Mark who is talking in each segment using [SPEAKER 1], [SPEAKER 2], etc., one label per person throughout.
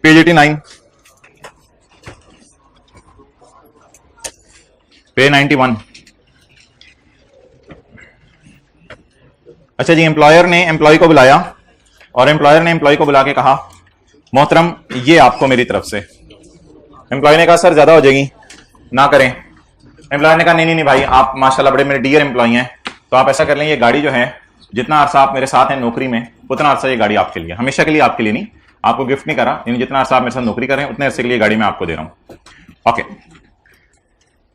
[SPEAKER 1] Page 89, page 91। अच्छा जी, employer ने employ को बुलाया और एम्प्लॉयर ने एम्प्लॉय को बुला के कहा, मोहतरम ये आपको मेरी तरफ से। एम्प्लॉय ने कहा सर ज्यादा हो जाएगी, ना करें। एम्प्लॉयर ने कहा नहीं नहीं नहीं भाई, आप माशाल्लाह बड़े मेरे डियर एम्प्लॉय हैं, तो आप ऐसा कर लें, ये गाड़ी जो है, जितना अरसा आप मेरे साथ हैं नौकरी में, उतना अरसा ये गाड़ी आपके लिए, हमेशा के लिए आपके लिए नहीं, आपको गिफ्ट नहीं करा, यानी जितना अरसा आप मेरे साथ नौकरी कर रहे हैं उतने अरसे के लिए गाड़ी मैं आपको दे रहा हूं। ओके,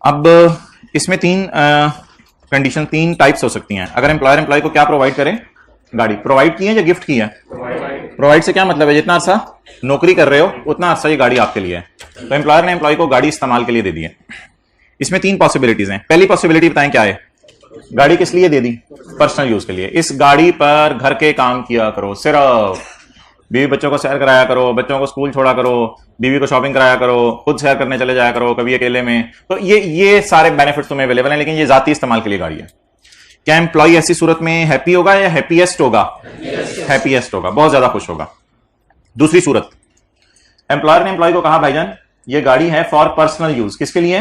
[SPEAKER 1] अब इसमें तीन कंडीशन, तीन टाइप्स हो सकती हैं। अगर एम्प्लॉयर एम्प्लॉय को क्या प्रोवाइड करे, गाड़ी प्रोवाइड की है या गिफ्ट की है? प्रोवाइड से क्या मतलब है, जितना अरसा नौकरी कर रहे हो उतना अरसा ये गाड़ी आपके लिए है। तो एम्प्लॉयर ने एम्प्लॉय को गाड़ी इस्तेमाल के लिए दे दी है। इसमें तीन पॉसिबिलिटीज हैं। पहली पॉसिबिलिटी बताएं क्या है, गाड़ी किस लिए दे दी? पर्सनल यूज के लिए। इस गाड़ी पर घर के काम किया करो, सिर्फ बीवी बच्चों को सैर कराया करो, बच्चों को स्कूल छोड़ा करो, बीवी को शॉपिंग कराया करो, खुद सैर करने चले जाया करो कभी अकेले में। तो ये सारे बेनिफिट्स तुम्हें अवेलेबल हैं, लेकिन ये जाती इस्तेमाल के लिए गाड़ी है। क्या एम्प्लॉय ऐसी सूरत में हैप्पी होगा या हैप्पीएस्ट होगा? हैप्पीएस्ट होगा, बहुत ज्यादा खुश होगा। दूसरी सूरत, एम्प्लॉयर ने एम्प्लॉय को कहा भाईजान ये गाड़ी है फॉर पर्सनल यूज, किसके लिए?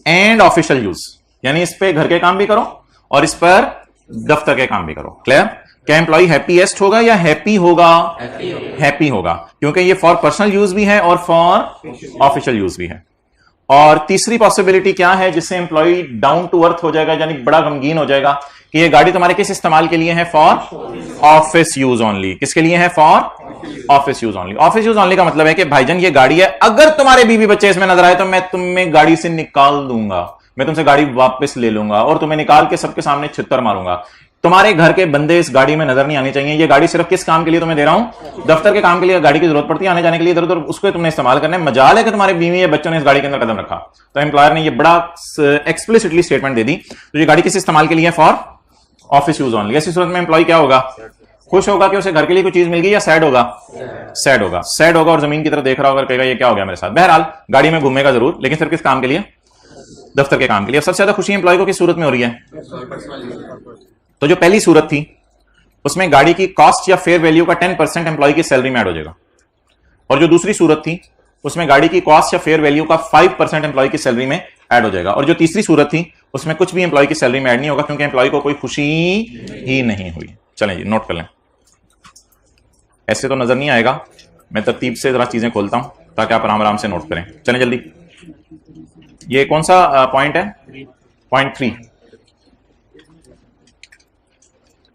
[SPEAKER 1] एंड ऑफिशियल यूज, यानी इस पे घर के काम भी करो और इस पर दफ्तर के काम भी करो। क्लियर? क्या एम्प्लॉय हैप्पीएस्ट होगा या हैप्पी होगा? हैप्पी होगा, क्योंकि ये फॉर पर्सनल यूज भी है और फॉर ऑफिशियल यूज भी है। और तीसरी पॉसिबिलिटी क्या है, जिससे एम्प्लॉय डाउन टू अर्थ हो जाएगा, यानी बड़ा गमगीन हो जाएगा कि ये गाड़ी तुम्हारे किस इस्तेमाल के लिए है? For office use only. किसके लिए है? For office use only. Office use only का मतलब है कि भाईजान ये गाड़ी है, अगर तुम्हारे बीवी बच्चे इसमें नजर आए तो मैं तुम्हें गाड़ी से निकाल दूंगा, मैं तुमसे गाड़ी वापस ले लूंगा और तुम्हें निकाल के सबके सामने छित्तर मारूंगा। तुम्हारे घर के बंदे इस गाड़ी में नजर नहीं आनी चाहिए। ये गाड़ी सिर्फ किस काम के लिए तुम्हें दे रहा हूं? दफ्तर के काम के लिए गाड़ी की जरूरत पड़ती है आने जाने के लिए इधर उधर, उसको तुमने इस्तेमाल करना है। मजाल है कि तुम्हारे बीवी या बच्चों ने इस गाड़ी के अंदर कदम रखा। तो एम्प्लॉयर ने ये बड़ा एक्सप्लिसिटली स्टेटमेंट दे दी। तो ये गाड़ी किस इस्तेमाल के लिए? For office use only. ऐसी सूरत में एम्प्लॉय क्या होगा? खुश होगा कि उसे घर के लिए कोई चीज मिल गई, या सैड होगा? सैड होगा। सैड होगा और जमीन की तरफ देख रहा होगा, कहेगा ये क्या हो गया मेरे साथ। बहरहाल गाड़ी में घूमेगा जरूर, लेकिन सिर्फ किस काम के लिए? दफ्तर के काम के लिए। सबसे ज्यादा खुशी एम्प्लॉय को किस सूरत में हो रही है? तो जो पहली सूरत थी उसमें गाड़ी की कॉस्ट या फेयर वैल्यू का 10% एम्प्लॉय की सैलरी में ऐड हो जाएगा, और जो दूसरी सूरत थी उसमें गाड़ी की कॉस्ट या फेयर वैल्यू का 5% एम्प्लॉय की सैलरी में ऐड हो जाएगा, और जो तीसरी सूरत थी उसमें कुछ भी एम्प्लॉय की सैलरी में ऐड नहीं होगा, क्योंकि एम्प्लॉय को कोई खुशी ही नहीं हुई। चलें जी, नोट कर लें। ऐसे तो नजर नहीं आएगा, मैं तरतीब से जरा चीजें खोलता हूं ताकि आप आराम आराम से नोट करें। चलें जल्दी। ये कौन सा पॉइंट है? पॉइंट 3।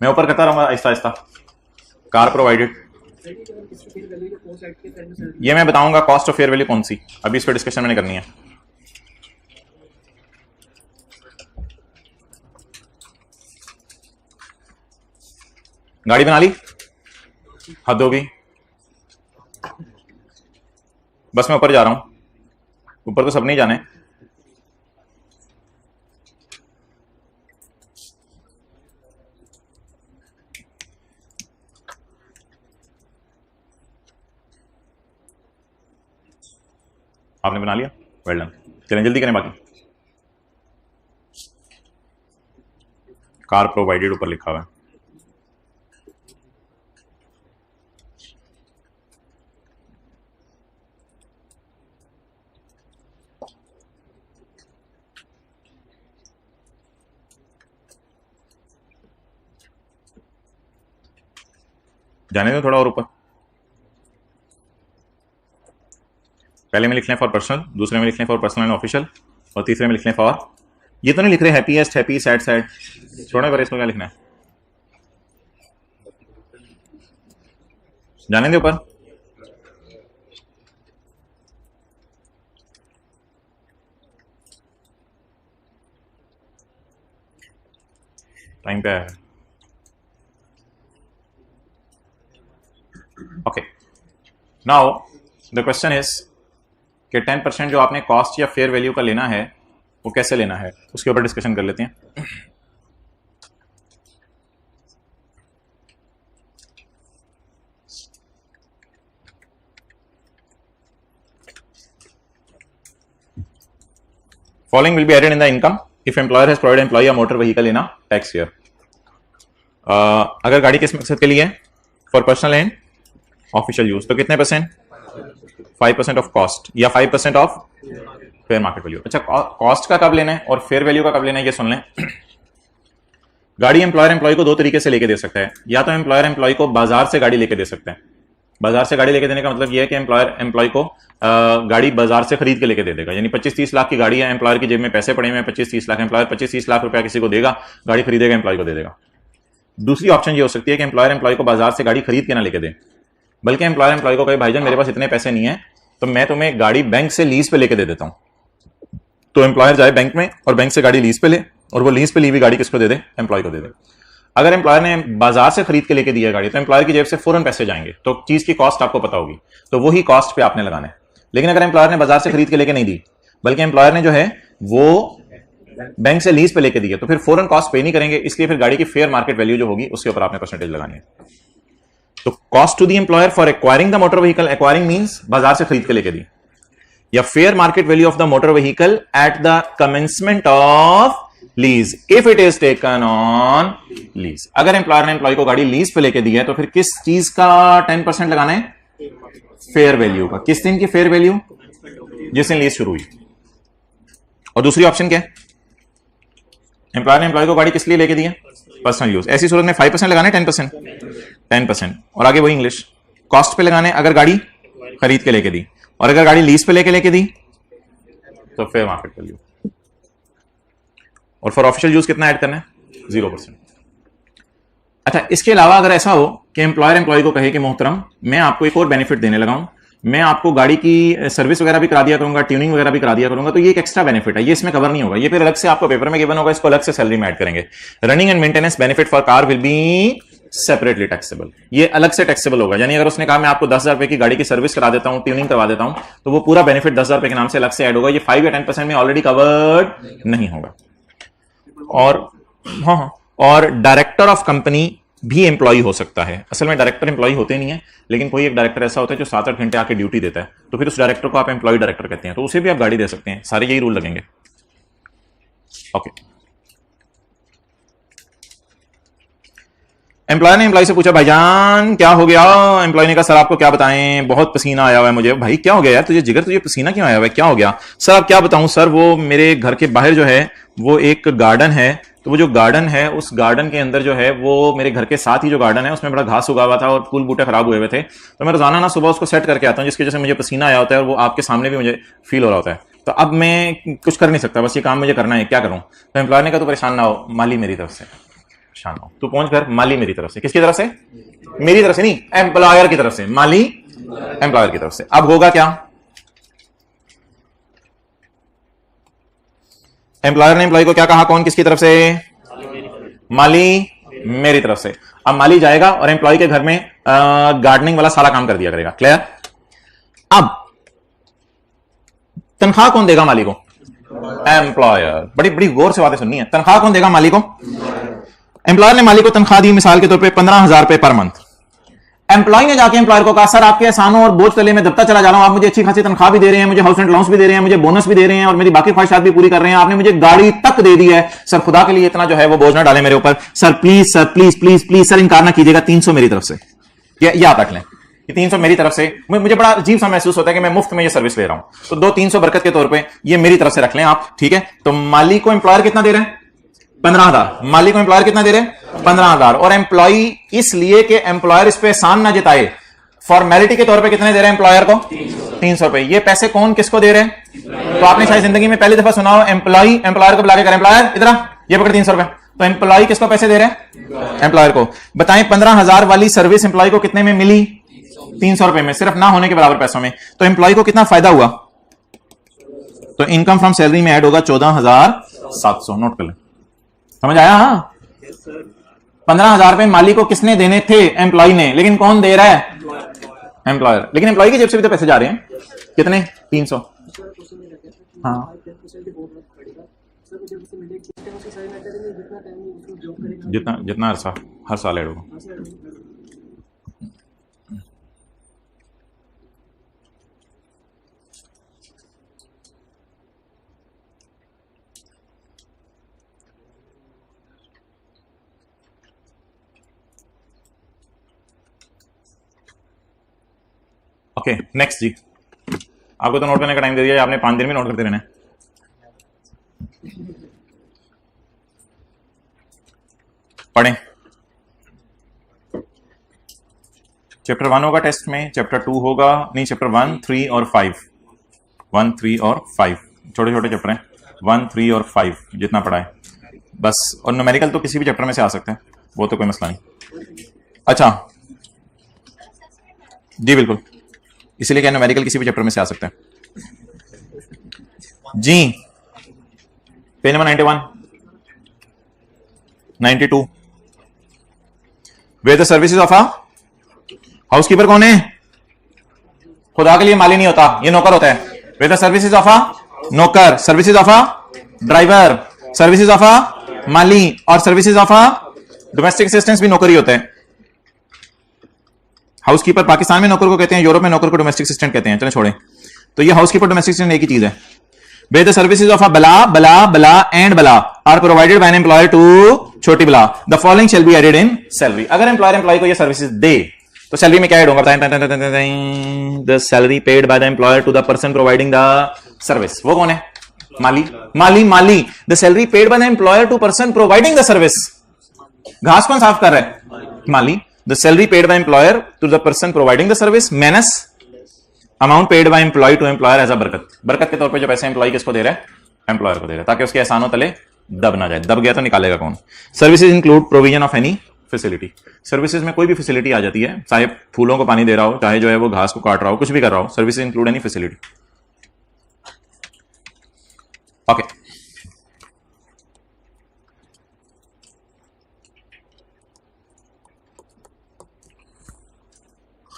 [SPEAKER 1] मैं ऊपर करता रहूंगा आहिस्ता आहिस्ता। कार प्रोवाइडेड, ये मैं बताऊंगा कॉस्ट ऑफ फेयर वैल्यू कौन सी, अभी इस पर डिस्कशन मैंने करनी है। गाड़ी बना ली, हद होगी। बस मैं ऊपर जा रहा हूं, ऊपर तो सब नहीं जाने। आपने बना लिया, वेल डन। चलें जल्दी करें। बाकी कार प्रोवाइडेड ऊपर लिखा हुआ है। जाने दो थोड़ा और ऊपर। पहले में लिख लें फॉर पर्सनल, दूसरे में लिख लें फॉर पर्सनल एंड ऑफिशियल, और तीसरे में लिख लें फॉर, ये तो नहीं लिख रहे हैप्पीएस्ट, हैप्पी, सैड, सैड, छोड़ने पर इसको क्या लिखना है? जाने दे ऊपर। टाइम पे है। Okay, now the question is कि 10% जो आपने कॉस्ट या फेयर वैल्यू का लेना है वो कैसे लेना है, उसके ऊपर डिस्कशन कर लेते हैं। Following will be added in the income. If employer has provided employ a motor vehicle in a tax year, अगर गाड़ी किस मकसद के लिए है, for personal and official use, तो कितने परसेंट, 5% ऑफ कॉस्ट या 5% ऑफ फेयर मार्केट वैल्यू। अच्छा, कॉस्ट का कब लेना है और फेयर वैल्यू का कब लेना है ये सुन लें। गाड़ी एम्प्लॉयर एम्प्लॉय को दो तरीके से लेके दे सकता है, या तो एम्प्लॉयर एम्प्लॉय को बाजार से गाड़ी लेके दे सकता है। बाजार से गाड़ी लेके देने का मतलब यह है कि एम्प्लॉयर एम्प्लॉय को गाड़ी बाजार से खरीद के लेके दे देगा, यानी 25-30 लाख की गाड़ी है, एम्प्लॉयर की जेब में पैसे पड़े हुए हैं 25-30 लाख, एम्प्लॉयर 25-30 लाख रुपया किसी को देगा, गाड़ी खरीदेगा, एम्प्लॉय को दे देगा। दूसरी ऑप्शन ये हो सकती है कि एम्प्लॉयर एम्प्लॉय को बाजार से गाड़ी खरीद के ना लेके दे, बल्कि एम्प्लॉयर एम्प्लॉय को कहे भाईजान मेरे पास इतने पैसे नहीं है तो मैं तुम्हें गाड़ी बैंक से लीज पे लेके दे देता हूं। तो एम्प्लॉयर जाए बैंक में और बैंक से गाड़ी लीज पे ले, और वो लीज पे ली हुई गाड़ी किसको दे दे, एम्प्लॉय को दे दे। अगर एम्प्लॉयर ने बाजार से खरीद के लेके दिया गाड़ी तो एम्प्लॉयर की जेब से फौरन पैसे जाएंगे, तो चीज की कॉस्ट आपको पता होगी, तो वही कॉस्ट पे आपने लगाना है। लेकिन अगर एम्प्लॉयर ने बाजार से खरीद के लेके नहीं दी, बल्कि एम्प्लॉयर ने जो है वो बैंक से लीज पे लेके दी है, तो फिर फौरन कॉस्ट पे नहीं करेंगे, इसलिए फिर गाड़ी की फेयर मार्केट वैल्यू जो होगी उसके ऊपर आपने परसेंटेज लगानी है। तो cost to the employer for acquiring the motor vehicle, acquiring means बाजार से खरीद के लेके दी, या fair market value of the motor vehicle at the commencement of lease if it is taken on lease. अगर एम्प्लॉयर ने एम्प्लॉय को गाड़ी लीज पे लेके दी है तो फिर किस चीज का 10% लगाना है, फेयर वैल्यू का। किस दिन की फेयर वैल्यू, जिस दिन लीज शुरू हुई। और दूसरी ऑप्शन क्या है, एम्प्लॉयर ने एम्प्लॉय को गाड़ी किस लिए लेके दी है, पर्सनल यूज। ऐसी सूरत में 5% लगाना है, 10%। और आगे वही इंग्लिश, कॉस्ट पे लगाने अगर गाड़ी खरीद के लेके दी, और अगर गाड़ी लीज पे लेके दी तो फेयर मार्केट वैल्यू। और फॉर ऑफिशियल यूज कितना ऐड करना है, 0%। अच्छा, इसके अलावा अगर ऐसा हो कि एम्प्लॉयर एम्प्लॉय को कहे कि मोहतरम मैं आपको एक और बेनिफिट देने लगा हूं, मैं आपको गाड़ी की सर्विस वगैरह भी करा दिया करूंगा, ट्यूनिंग वगैरह भी करा दिया करूंगा, तो ये एक एक्स्ट्रा बेनिफिट है, ये इसमें कवर नहीं होगा, ये फिर अलग से आपको पेपर में गिवन होगा, इसको अलग से सैलरी में ऐड करेंगे। Running and maintenance benefit for car will be separately taxable, ये अलग से टैक्सेबल होगा। यानी अगर उसने कहा मैं आपको 10,000 रुपए की गाड़ी की सर्विस करा देता हूं, ट्यूनिंग करवा देता हूं, तो वो पूरा बेनिफिट 10,000 रुपए के नाम से अलग से ऐड होगा, ये 5 या 10% में ऑलरेडी कवर्ड नहीं होगा। और हाँ, और डायरेक्टर ऑफ कंपनी भी एम्प्लॉय हो सकता है। असल में डायरेक्टर एम्प्लॉय होते नहीं है, लेकिन कोई एक डायरेक्टर ऐसा होता है जो 7-8 घंटे आके ड्यूटी देता है, तो फिर उस डायरेक्टर को आप एम्प्लॉय डायरेक्टर कहते हैं, तो उसे भी आप गाड़ी दे सकते हैं। सारे यही रूल लगेंगे। ओके, एम्प्लॉय ने एम्प्लॉय से पूछा भाईजान क्या हो गया। एम्प्लॉय ने कहा सर आपको क्या बताएं, बहुत पसीना आया हुआ है मुझे। भाई क्या हो गया यार तुझे जिगर, तुझे पसीना क्यों आया हुआ है, क्या हो गया। सर आप क्या बताऊं सर, वो मेरे घर के बाहर जो है वो एक गार्डन है, तो वो जो गार्डन है उस गार्डन के अंदर जो है वो मेरे घर के साथ ही जो गार्डन है उसमें बड़ा घास उगा हुआ था और फूल बूटे खराब हुए हुए थे, तो मैं रोजाना ना सुबह उसको सेट करके आता हूँ, जिसकी वजह से मुझे पसीना आया होता है और वो आपके सामने भी मुझे फील हो रहा होता है। तो अब मैं कुछ कर नहीं सकता, बस ये काम मुझे करना है, क्या करूं। तो एम्प्लॉयर ने कहा तो परेशान ना हो, माली मेरी तरफ से परेशान हो, तू पहुंच घर, माली मेरी तरफ से। किसकी तरफ से, मेरी तरफ से नहीं, एम्प्लॉयर की तरफ से, माली एम्प्लॉयर की तरफ से। अब होगा क्या, एम्प्लॉयर ने एम्प्लॉय को क्या कहा, कौन किसकी तरफ से, माली मेरी तरफ से। अब माली जाएगा और एम्प्लॉय के घर में गार्डनिंग वाला सारा काम कर दिया करेगा। क्लियर। अब तनख्वाह कौन देगा माली को, एम्प्लॉयर। बड़ी बड़ी गौर से बातें सुननी है। तनख्वाह कौन देगा माली को, एम्प्लॉयर ने माली को तनख्वाह दी मिसाल के तौर पे 15,000 रुपए पर मंथ। एम्प्लॉय ने जाके एम्प्लॉयर को कहा सर आपके एहसानों और बोझ तले में दबता चला जा रहा हूं, आप मुझे अच्छी खासी तनख्वाह भी दे रहे हैं, मुझे हाउस रेंट अलाउंस भी दे रहे हैं, मुझे बोनस भी दे रहे हैं और मेरी बाकी ख्वाहिशात भी पूरी कर रहे हैं, आपने मुझे गाड़ी तक दे दी है, सर खुदा के लिए इतना जो है वो बोझ ना डाले मेरे ऊपर, sir please sir please please please sir इनकार ना कीजिएगा, 300 मेरी तरफ से, याद रख लें, 300 मेरी तरफ से। मुझे बड़ा अजीब सा महसूस होता है कि मैं मुफ्त में ये सर्विस ले रहा हूं, तो 200-300 बरकत के तौर पे ये मेरी तरफ से रख लें आप, ठीक है। तो माली को एम्प्लॉयर कितना दे रहे हैं, 15,000। माली को एम्प्लॉयर कितना दे रहे हैं, 15,000। और एम्प्लॉय इसलिए कि एम्प्लॉयर इस पे एहसान ना जताए, फॉर्मेलिटी के तौर पे कितने दे रहे हैं एम्प्लॉयर को, 300 रुपए। ये पैसे कौन किसको दे रहे हैं, तो आपने शायद जिंदगी में पहली दफा सुना हो एम्प्लॉय एम्प्लॉयर को बुला के कर, एम्प्लॉयर इधर ये पकड़ 300 रुपए। तो एम्प्लॉय किसको पैसे दे रहे हैं, एम्प्लॉयर को। बताएं 15,000 वाली सर्विस एम्प्लॉय को कितने में मिली, 300 रुपए में, सिर्फ ना होने के बराबर पैसों में। तो एम्प्लॉय को कितना फायदा हुआ, तो इनकम फ्रॉम सैलरी में ऐड होगा 14,700। नोट कर लें, समझ आया। हाँ, 15,000 रुपए माली को किसने देने थे, एम्प्लॉय ने, लेकिन कौन दे रहा है, एम्प्लॉयर। लेकिन एम्प्लॉय की जेब से भी तो पैसे जा रहे हैं, कितने, 300। हाँ, जितना जितना अरसा हर साल ऐड होगा। ओके नेक्स्ट जी, आपको तो नोट करने का टाइम दे दिया, आपने 5 दिन में नोट करते रहना है। पढ़ें, चैप्टर 1 होगा टेस्ट में, चैप्टर 2 होगा, नहीं चैप्टर 1, 3 और 5, 1, 3 और 5 छोटे छोटे चैप्टर हैं, 1, 3 और 5 जितना पढ़ा है बस। और न्यूमेरिकल तो किसी भी चैप्टर में से आ सकता है, वो तो कोई मसला नहीं। अच्छा जी बिल्कुल, इसीलिए क्या न्यूमेरिकल किसी भी चैप्टर में से आ सकता है जी। Page number 91, 92, where the services of a housekeeper कौन है? खुदा के लिए माली नहीं होता, ये नौकर होता है। वे द सर्विसेज ऑफ अ नौकर, services of a driver, services of a माली, और services of a domestic assistance भी नौकर ही होता है। हाउसकीपर पाकिस्तान में नौकर को कहते हैं, यूरोप में नौकर को डोमेस्टिक असिस्टेंट कहते हैं। चलो छोड़े, तो ये हाउसकीपर डोमेस्टिक असिस्टेंट एक ही चीज है। वे the services of a blah blah blah and blah are provided by an employer to छोटी blah, the following shall be added in salary. अगर एम्प्लॉयर एम्प्लॉय को ये सर्विसेज दे तो सैलरी में क्या ऐड होगा? The salary paid by the employer to the person providing the service. वो कौन है? माली। माली माली the salary paid by the employer to person providing the service. घास कौन साफ कर रहा है? माली। The salary paid by employer to the person providing the service minus amount paid by employ to employer as a बरकत। बरकत के तौर पे जो पैसे एम्प्लॉय किसको दे रहा है? एम्प्लॉयर को दे रहा है, ताकि उसके एहसानों तले दब ना जाए। दब गया तो निकालेगा कौन? Services include provision of any facility. Services में कोई भी फैसिलिटी आ जाती है, चाहे फूलों को पानी दे रहा हो, चाहे जो है वो घास को काट रहा हो, कुछ भी कर रहा हो, services include any facility. Okay,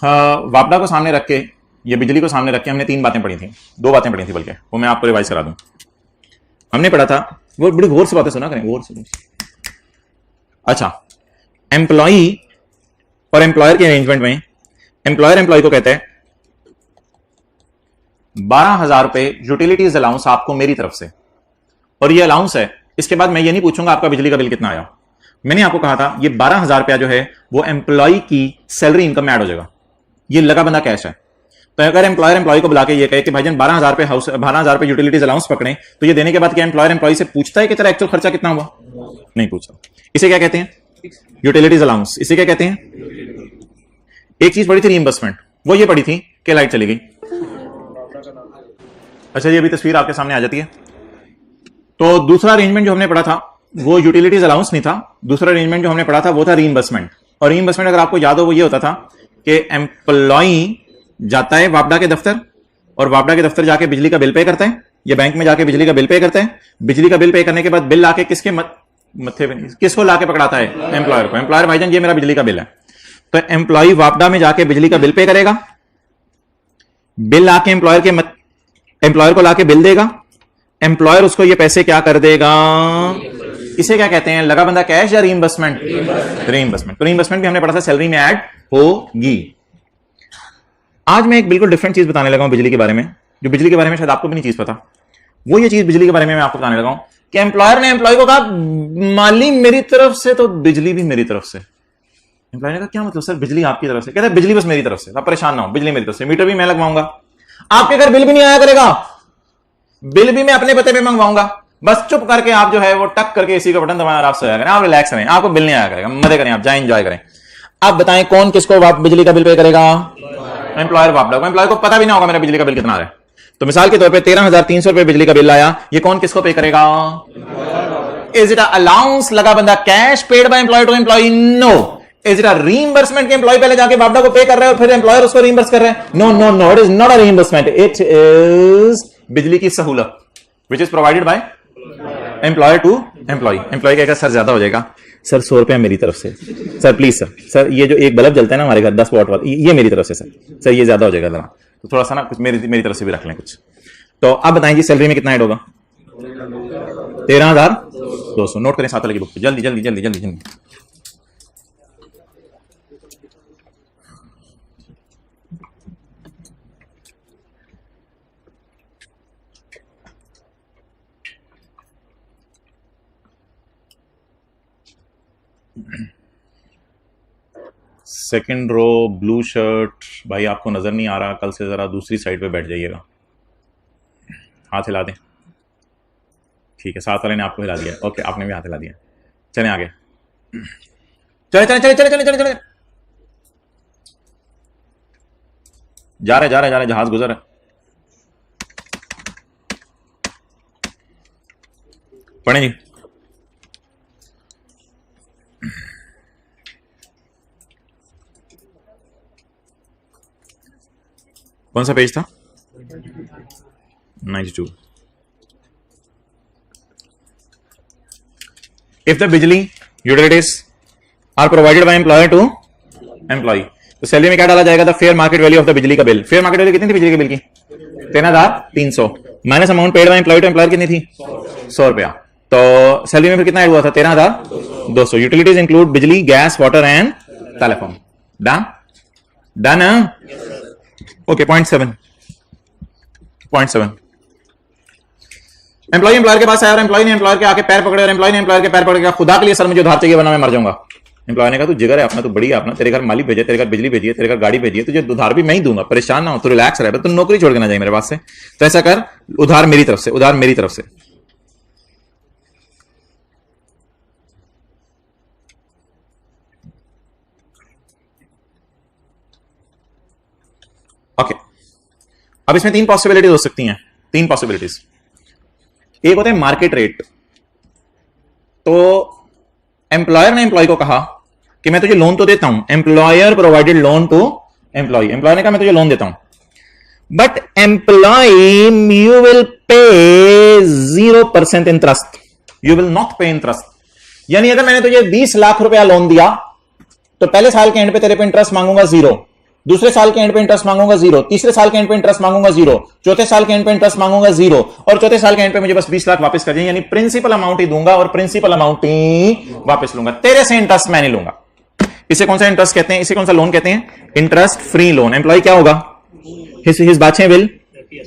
[SPEAKER 1] वापडा को सामने रख के, ये बिजली को सामने रख के हमने 3 बातें पढ़ी थी, 2 बातें पढ़ी थी बल्कि, वो मैं आपको रिवाइज करा दूं। हमने पढ़ा था, वो बड़ी गौर से बातें सुना करें, गौर से। अच्छा, एम्प्लॉई और एम्प्लॉयर के अरेंजमेंट में एम्प्लॉयर एम्प्लॉय को कहते हैं 12,000 रुपए यूटिलिटीज अलाउंस आपको मेरी तरफ से, और ये अलाउंस है। इसके बाद मैं ये नहीं पूछूंगा आपका बिजली का बिल कितना आया। मैंने आपको कहा था ये 12,000 रुपया जो है वो एम्प्लॉय की सैलरी इनकम में ऐड हो जाएगा, ये लगा बंदा कैश है। तो अगर एम्प्लॉयर एम्प्लॉय को बुला के ये कहे कि भाईजान 12,000 पे 12,000 पे यूटिलिटीज अलाउंस पकड़े, तो ये देने के बाद क्या एम्प्लॉयर एम्प्लॉय से पूछता है कि तेरा एक्चुअल खर्चा कितना हुआ? नहीं पूछता। इसे क्या कहते हैं? Utilities allowance. इसे क्या कहते हैं? एक चीज पड़ी थी रीइंबर्समेंट, वो ये पड़ी थी कि लाइट चली गई। अच्छा, ये अभी तस्वीर आपके सामने आ जाती है। तो दूसरा अरेंजमेंट जो हमने पढ़ा था वो यूटिलिटीज अलाउंस नहीं था, दूसरा अरेंजमेंट जो हमने पढ़ा था वो था रीइंबर्समेंट। और रीइंबर्समेंट अगर आपको याद हो वो ये होता था कि एम्प्लॉय जाता है वापडा के दफ्तर, और वापडा के दफ्तर जाके बिजली का बिल पे करता है, या बैंक में जाके बिजली का बिल पे करता है। बिजली का बिल पे करने के बाद बिल लाके किसके मत्थे पे, किसको लाके पकड़ाता है? एम्प्लॉयर को। एम्प्लॉयर भाईजान ये मेरा बिजली का बिल है, तो एम्प्लॉय वापडा में जाके बिजली का बिल पे करेगा, बिल आके एम्प्लॉयर को लाके बिल देगा, एम्प्लॉयर उसको ये पैसे क्या कर देगा? इसे क्या कहते हैं? लगा बंदा कैश या रीइंबर्समेंट? रीइंबर्समेंट। तो रीइंबर्समेंट भी हमने पढ़ा था सैलरी में ऐड होगी। आज मैं एक बिल्कुल डिफरेंट चीज बताने लगा हूं बिजली के बारे में, जो बिजली के बारे में शायद आपको भी नहीं चीज पता। वो ये चीज बिजली के बारे में मैं आपको बताने लगा हूं कि एम्प्लॉयर ने एम्प्लॉय को कहा माली मेरी तरफ से तो बिजली भी मेरी तरफ से। एम्प्लॉय ने कहा क्या मतलब सर, बिजली आपकी तरफ से? कहता है बिजली बस मेरी तरफ से, आप परेशान ना हो, बिजली मेरी तरफ से, मीटर भी मैं लगवाऊंगा, आपके घर बिल भी नहीं आया करेगा, बिल भी मैं अपने पते पे मंगवाऊंगा, बस चुप करके आप जो है वो टक करके इसी का बटन दबाएं और आप सोया करें, आप रिलैक्स रहें, आपको बिल नहीं आया करेगा, मजे करें, आप जाए एंजॉय करें। आप बताएं कौन किसको बिजली का बिल पे करेगा? एम्प्लॉयर वापडा को। एम्प्लॉयर को पता भी ना होगा मेरा बिजली का बिल कितना आ रहा है। तो मिसाल के तौर पे 13,300 रुपए बिजली का बिल आया, ये कौन किसको पे करेगा? इज इट अलाउंस लगा बंदा cash paid by employer to employ? No. Is it a reimbursement के एम्प्लॉय पहले जाके वापडा को पे कर रहा है और फिर एम्प्लॉयर उसको रीइंबर्स कर रहा है? No no no, it is not a reimbursement, it is बिजली की सहूलत which is provided by employer to employ. Employ कहेगा सर ज्यादा हो जाएगा, सर 100 रुपया मेरी तरफ से, सर प्लीज सर ये जो एक बल्ब जलता है ना हमारे घर 10 वॉट वाला, ये मेरी तरफ से सर ये ज्यादा हो जाएगा जरा, तो थोड़ा सा ना कुछ मेरी तरफ से भी रख लें कुछ। तो अब बताएं जी सैलरी में कितना ऐड होगा? 13,200। नोट करें साथ वाले की बुक पे, जल्दी जल्दी जल्दी जल्दी जल्दी। सेकंड रो ब्लू शर्ट भाई आपको नजर नहीं आ रहा, कल से जरा दूसरी साइड पे बैठ जाइएगा, हाथ हिला दें। ठीक है, साथ वाले ने आपको हिला दिया, ओके आपने भी हाथ हिला दिया। चलें आगे, चले चले चले चले चले चले चले, जा रहे जहाज गुजर है। पढ़े जी, कौन सा पेज था? 92। If the bijli utilities are provided by employer to employee, तो सैलरी में क्या डाला जाएगा? The fair market value of the bijli का बिल। फेयर मार्केट वैल्यू कितनी थी बिजली के बिल की? 13,300 minus amount paid by employ to employer कितनी थी? 100 रुपया। तो सैलरी में फिर कितना ऐड हुआ था? 13,200। Utilities include bijli, gas, water and telephone. Done done. Okay, point 7 employee employer के पास आया और एम्प्लॉय ने एम्प्लॉयर के आके पैर पकड़े और एम्प्लॉय ने एम्प्लॉयर के पैर पकड़ के, खुदा के लिए सर मुझे उधार चाहिए वरना मैं मर जाऊंगा। एम्प्लॉय ने कहा तू जिगर है अपना, तू बढ़िया अपना, तेरे घर माली भेजे, तेरे घर बिजली भेजी है, तेरे घर गाड़ी भेजी है, तुझे उधार भी मैं ही दूंगा, परेशान ना हो, तू रिलैक्स रहे, तू नौकरी छोड़ के ना जाए मेरे पास से, तो ऐसा कर, उधार मेरी तरफ से, उधार मेरी तरफ से। ओके, अब इसमें 3 पॉसिबिलिटीज हो सकती हैं, 3 पॉसिबिलिटीज। एक होता है मार्केट रेट। तो एम्प्लॉयर ने एम्प्लॉय को कहा कि मैं तुझे लोन तो देता हूं, employer provided loan to employee, employer ने कहा मैं तुझे लोन देता हूं, but employ you will pay 0% interest, you will not पे इंटरेस्ट। यानी अगर मैंने तुझे 20 लाख रुपया लोन दिया तो पहले साल के एंड पे तेरे पे इंटरेस्ट मांगूंगा 0, दूसरे साल के एंड पे इंटरेस्ट मांगूंगा 0, तीसरे साल के एंड पे इंटरेस्ट मांगूंगा 0, चौथे साल के एंड पे इंटरेस्ट मांगूंगा 0, और चौथे साल के एंड पे मुझे बस 20 लाख वापस कर दें, यानी प्रिंसिपल अमाउंट ही दूंगा और प्रिंसिपल अमाउंट ही वापस लूंगा, तेरे से इंटरेस्ट मैं नहीं लूंगा। इसे कौन सा इंटरेस्ट कहते हैं? इसे कौन सा लोन कहते हैं? Interest free loan. एम्प्लॉय क्या होगा? हिज बाछें विल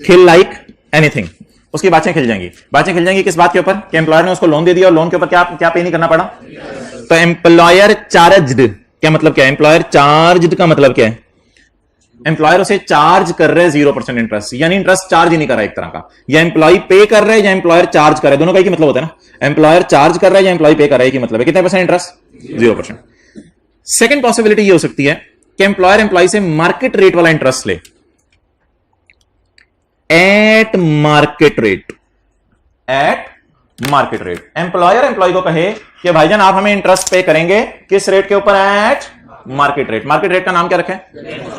[SPEAKER 1] खिल लाइक एनीथिंग, उसकी बाछें खिल जाएंगी। बाछें खिल जाएंगी किस बात के ऊपर? कि एम्प्लॉयर ने उसको लोन दे दिया और लोन के ऊपर क्या पे नहीं करना पड़ा। तो एम्प्लॉयर चार्ज्ड, क्या मतलब क्या है? एम्प्लॉयर चार्ज्ड का मतलब क्या है? एम्प्लॉयर उसे चार्ज कर रहे हैं 0% इंटरेस्ट, यानी इंटरेस्ट चार्ज ही नहीं कर रहा एक तरह का, या एम्प्लॉय पे कर रहे हैं या एम्प्लॉयर चार्ज कर रहे हैं, दोनों का ही मतलब होता है ना। एम्प्लॉयर चार्ज कर रहा है या एम्प्लॉय पे कर रहा है, कि मतलब है कितने परसेंट इंटरेस्ट? 0%। सेकंड पॉसिबिलिटी ये हो सकती है कि एम्प्लॉयर एम्प्लॉय से मार्केट रेट वाला इंटरेस्ट ले, at market rate, at market rate. Employer employ को कहे कि भाईजान आप हमें इंटरेस्ट पे करेंगे किस रेट के ऊपर? Eight market rate. Market rate का नाम क्या रखा है?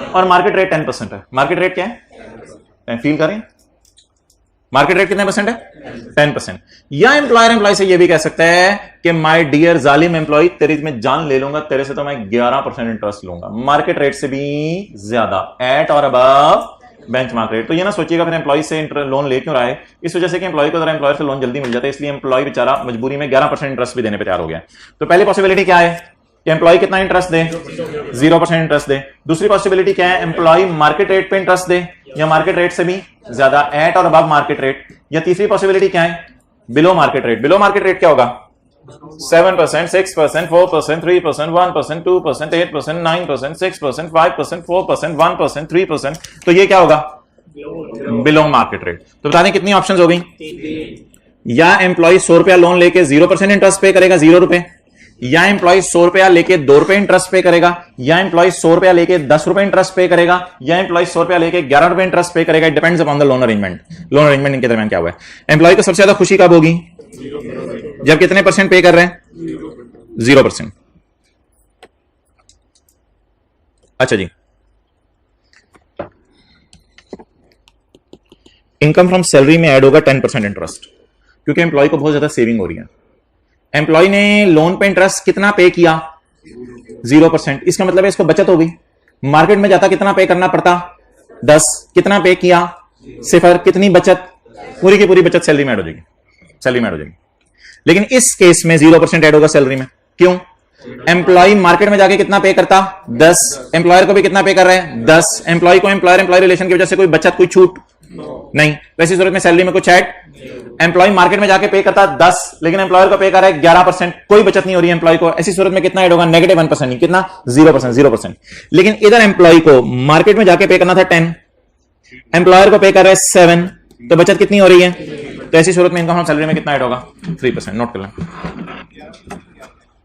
[SPEAKER 1] और मार्केट रेट 10% है। मार्केट रेट क्या है? फील करें, मार्केट रेट कितने परसेंट है? 10%। या एम्प्लॉयर एम्प्लॉय से ये भी कह सकता है कि माय डियर जालिम एम्प्लॉय, तेरी मैं जान ले लूंगा, तेरे से तो मैं 11% इंटरेस्ट लूंगा, मार्केट रेट से भी ज्यादा, एट और अबव बेंचमार्क रेट। तो ये ना सोचिएगा फिर एम्प्लॉय से लोन ले क्यों रहा है, इस वजह से कि एम्प्लॉय को एम्प्लॉयर से लोन जल्दी मिल जाता है, इसलिए एम्प्लॉय बेचारा मजबूरी में 11% इंटरेस्ट भी देने पर तैयार हो गया। तो पहली पॉसिबिलिटी क्या है कि एम्प्लॉय कितना इंटरेस्ट दे? 0% इंटरेस्ट दे। दूसरी पॉसिबिलिटी क्या है? एम्प्लॉय मार्केट रेट पे इंटरेस्ट दे या मार्केट रेट से भी ज्यादा, एट और अबव मार्केट रेट। या तीसरी पॉसिबिलिटी क्या है? Below market rate. Below market rate क्या होगा? 7%, 6%, 4%, 3%, 1%, 2%, 8%, 9%, 6%, 5%, 4%, 1%, 3%। तो ये क्या होगा? Below market rate. तो बता दें कितनी ऑप्शंस हो गई? या एम्प्लॉय 100 रुपया लोन लेके 0% इंटरेस्ट पे करेगा, 0 रुपए, या एम्प्लॉय 100 रुपया लेके 2 रुपए इंटरेस्ट पे करेगा, या एम्प्लॉय 100 रुपया लेके 10 रुपए इंटरेस्ट पे करेगा, या एम्प्लॉय 100 रुपया लेके 11 रुपए इंटरेस्ट पे करेगा। It depends upon the loan arrangement. Loan arrangement इनके दरमियान क्या हुआ है? एम्प्लॉय को सबसे ज्यादा खुशी कब होगी? जब कितने परसेंट पे कर रहे हैं? 0%। अच्छा जी, इनकम फ्रॉम सैलरी में ऐड होगा 10% इंटरेस्ट, क्योंकि एम्प्लॉय को बहुत ज्यादा सेविंग हो रही है। एम्प्लॉय ने लोन पे इंटरेस्ट कितना पे किया? 0%। इसका मतलब है इसको बचत हो गई। मार्केट में जाता कितना पे करना पड़ता? 10। कितना पे किया? 0। कितनी बचत? पूरी की पूरी बचत सैलरी में ऐड हो जाएगी, सैलरी में ऐड हो जाएगी। लेकिन इस केस में 0% ऐड होगा सैलरी में। क्यों? एम्प्लॉय मार्केट में जाके कितना पे करता? 10। एम्प्लॉयर को भी कितना पे कर रहे हैं? 10। एम्प्लॉय को एम्प्लॉयर एम्प्लॉय रिलेशन की वजह से कोई बचत, कोई छूट नहीं। वैसी सूरत में सैलरी में कुछ ऐड, एम्प्लॉय मार्केट में जाके पे करता 10, लेकिन एम्प्लॉयर को पे कर रहा है 11%, कोई बचत नहीं हो रही है एम्प्लॉय को। ऐसी सूरत में कितना ऐड होगा? -1% नहीं, कितना? 0%। लेकिन इधर एम्प्लॉय को मार्केट में जाके पे करना था 10, एम्प्लॉयर को पे कर रहा है 7, तो बचत कितनी हो रही है? तो ऐसी सूरत में इनकम सैलरी में कितना ऐड होगा? 3%। नोट कर लें।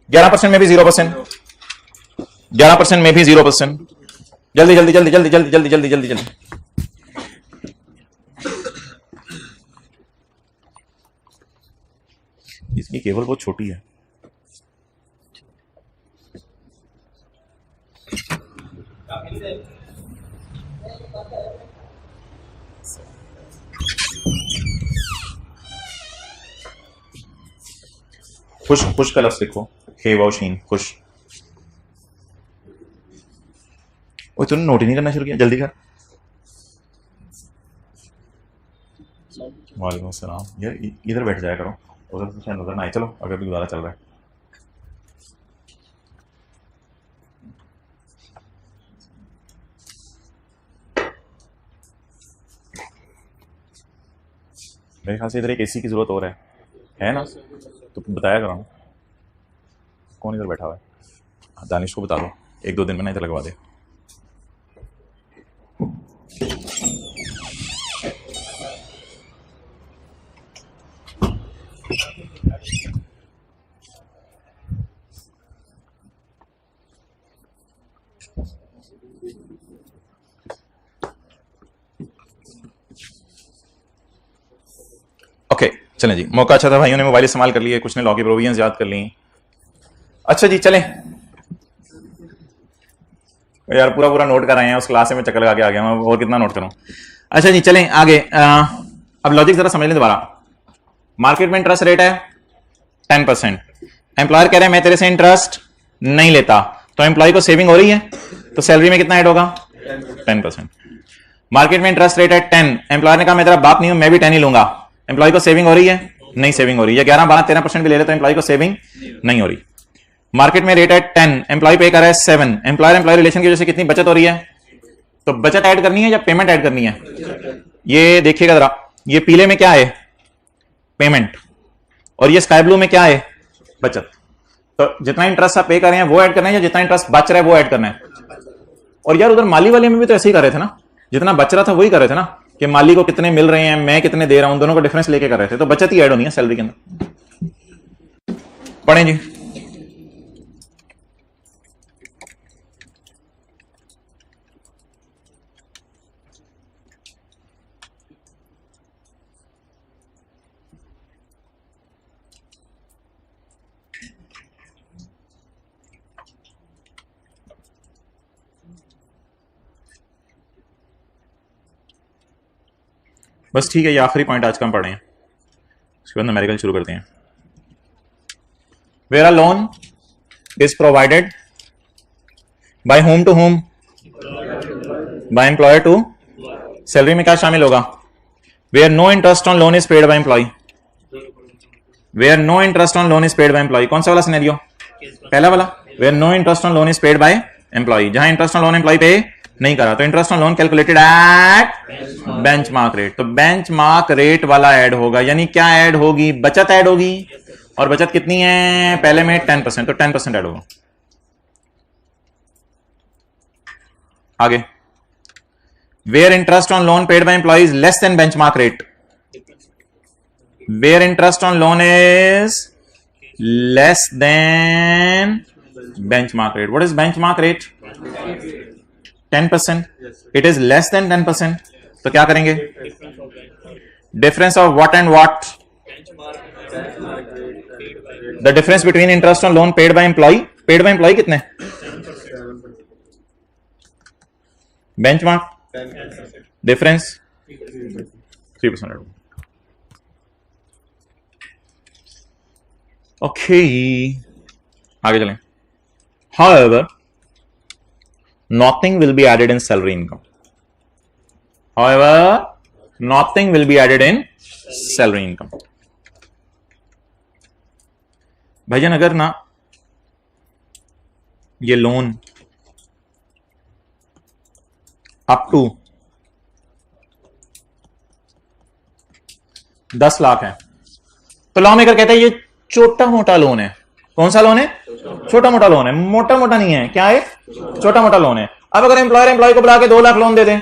[SPEAKER 1] 11% में भी 0%, 11% में भी 0%। जल्दी जल्दी जल्दी जल्दी जल्दी जल्दी जल्दी जल्दी जल्दी। इसकी केबल बहुत छोटी है। खुश, खुश का लफ्ज लिखो, हे वाओ शीन, खुश। वो तूने नोट ही नहीं करना शुरू किया, जल्दी कर। वालेकुम सलाम। यार इधर बैठ जाया करो, उधर से शायद नजर ना आए। चलो अगर भी गुजारा चल रहा है। मेरे ख्याल से इधर एक एसी की जरूरत और है ना? तो बताया करो कौन इधर बैठा हुआ है। दानिश को बता दो 1-2 दिन में ना इधर लगवा दे। ओके चलें जी, मौका अच्छा था, भाइयों ने मोबाइल इस्तेमाल कर लिए, कुछ ने लॉ की प्रोविजंस याद कर ली। अच्छा जी चलें यार, पूरा पूरा नोट कर आए हैं, उस क्लास में चक्कर लगा के आ गया मैं, और कितना नोट करूं। अच्छा जी चलें आगे। अब लॉजिक जरा समझ लें दोबारा। मार्केट में इंटरेस्ट रेट है 10%, एम्प्लॉयर कह रहे हैं मैं तेरे से इंटरेस्ट नहीं लेता, तो एम्प्लॉय को सेविंग हो रही है, तो सैलरी में कितना ऐड होगा? 10%। मार्केट में इंटरेस्ट रेट है 10, एम्प्लॉयर ने कहा मैं तेरा बाप नहीं हूं, मैं भी 10 ही लूंगा, एम्प्लॉय को सेविंग हो रही है? नहीं सेविंग हो रही है। 11, 12, 13% भी ले ले तो एम्प्लॉय को सेविंग नहीं हो रही। मार्केट में रेट है 10, एम्प्लॉय पे कर रहा है 7, एम्प्लॉयर एम्प्लॉय रिलेशन की वजह से कितनी बचत हो रही है? तो बचत ऐड करनी है या पेमेंट ऐड करनी है? ये देखिएगा जरा, ये पीले में क्या है? पेमेंट, और ये स्काई ब्लू में क्या है? बचत। तो जितना इंटरेस्ट आप पे कर रहे हैं वो ऐड करना है, या जितना इंटरेस्ट बच रहा है वो ऐड करना है? और यार उधर माली वाले में भी तो ऐसे ही कर रहे थे ना, जितना बच रहा था वही कर रहे थे ना, कि माली को कितने मिल रहे हैं, मैं कितने दे रहा हूं, दोनों को डिफरेंस लेके कर रहे थे, तो बचत ही ऐड होनी है सैलरी के अंदर। पढ़ें जी। बस ठीक है, ये आखिरी पॉइंट आज का हम पढ़े हैं, उसके बाद न्यूमेरिकल शुरू करते हैं। Where a loan is provided by whom to whom, by employer to, salary में क्या शामिल होगा? Where no interest on loan is paid by employee, where no interest on loan is paid by employee. कौन सा वाला scenario? पहला वाला, where no interest on loan is paid by employee, जहां interest on loan employee pay नहीं करा, तो interest on loan calculated at benchmark rate, तो बेंचमार्क रेट वाला ऐड होगा, यानी क्या ऐड होगी? बचत ऐड होगी, और बचत कितनी है? पहले में 10%, तो 10% ऐड होगा। आगे, where interest on loan paid by employee is less than benchmark rate, where interest on loan is less than benchmark rate. What is benchmark rate? 10%. It is less than 10%. तो क्या करेंगे? Difference of what and what? The difference between interest on loan paid by employee. Paid by employee कितने? Benchmark. Difference 3%. Okay. आगे चलें। However, nothing will be added in salary income. However, nothing will be added in salary income. भाईजान अगर ना ये loan up to 10 lakh है, तो law maker कहता है ये छोटा मोटा लोन है। कौन सा लोन है? छोटा मोटा लोन है, मोटा मोटा नहीं है। क्या है? छोटा मोटा लोन है। अब अगर एम्प्लॉयर एम्प्लॉय को बुला के 2 लाख लोन दे दे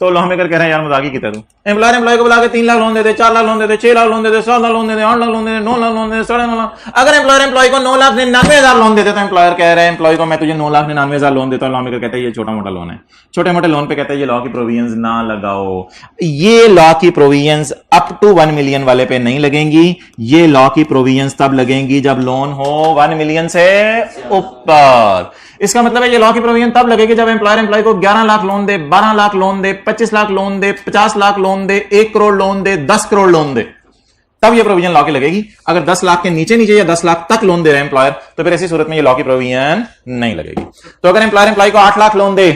[SPEAKER 1] तो लॉ मेकर कह रहे हैं यार मजाक ही कितना तू। एम्प्लॉयर एम्प्लॉय को बुला के 3 लाख लोन दे दे, 4 लाख लोन दे दे, 6 लाख लोन दे दे, 7 लाख लोन दे दे, 8 लाख लोन दे दे, 9 लाख लोन दे दे, 9.5 लाख। अगर एम्प्लॉयर एम्प्लॉय को 9,99,000 लोन देते तो एम्प्लॉयर कह रहे हैं एम्प्लॉय को मैं तुझे 9,99,000 लोन देता हूं। लॉ मेकर कहता है ये छोटा मोटा लोन है। छोटे मोटे लोन पे कहता है ये लॉ की प्रोविजंस ना लगाओ। ये लॉ की प्रोविजंस अप टू 1 मिलियन वाले पे नहीं लगेंगी। ये लॉ की प्रोविजंस तब लगेंगी जब लोन हो 1 मिलियन से ऊपर। इसका मतलब है ये लॉ की प्रोविजन तब लगेगी जब एम्प्लॉयर एम्प्लॉय को 11 लाख लोन दे, 12 लाख लोन दे, 25 लाख लोन दे, 50 लाख लोन दे, 1 करोड़ लोन दे, 10 करोड़ लोन दे, तब ये प्रोविजन लॉ की लगेगी। अगर 10 लाख के नीचे नीचे या 10 लाख तक लोन दे रहे हैं एम्प्लॉयर तो फिर ऐसी सूरत में ये लॉ की प्रोविजन नहीं लगेगी। तो अगर एम्प्लॉयर एम्प्लॉय को 8 लाख लोन दे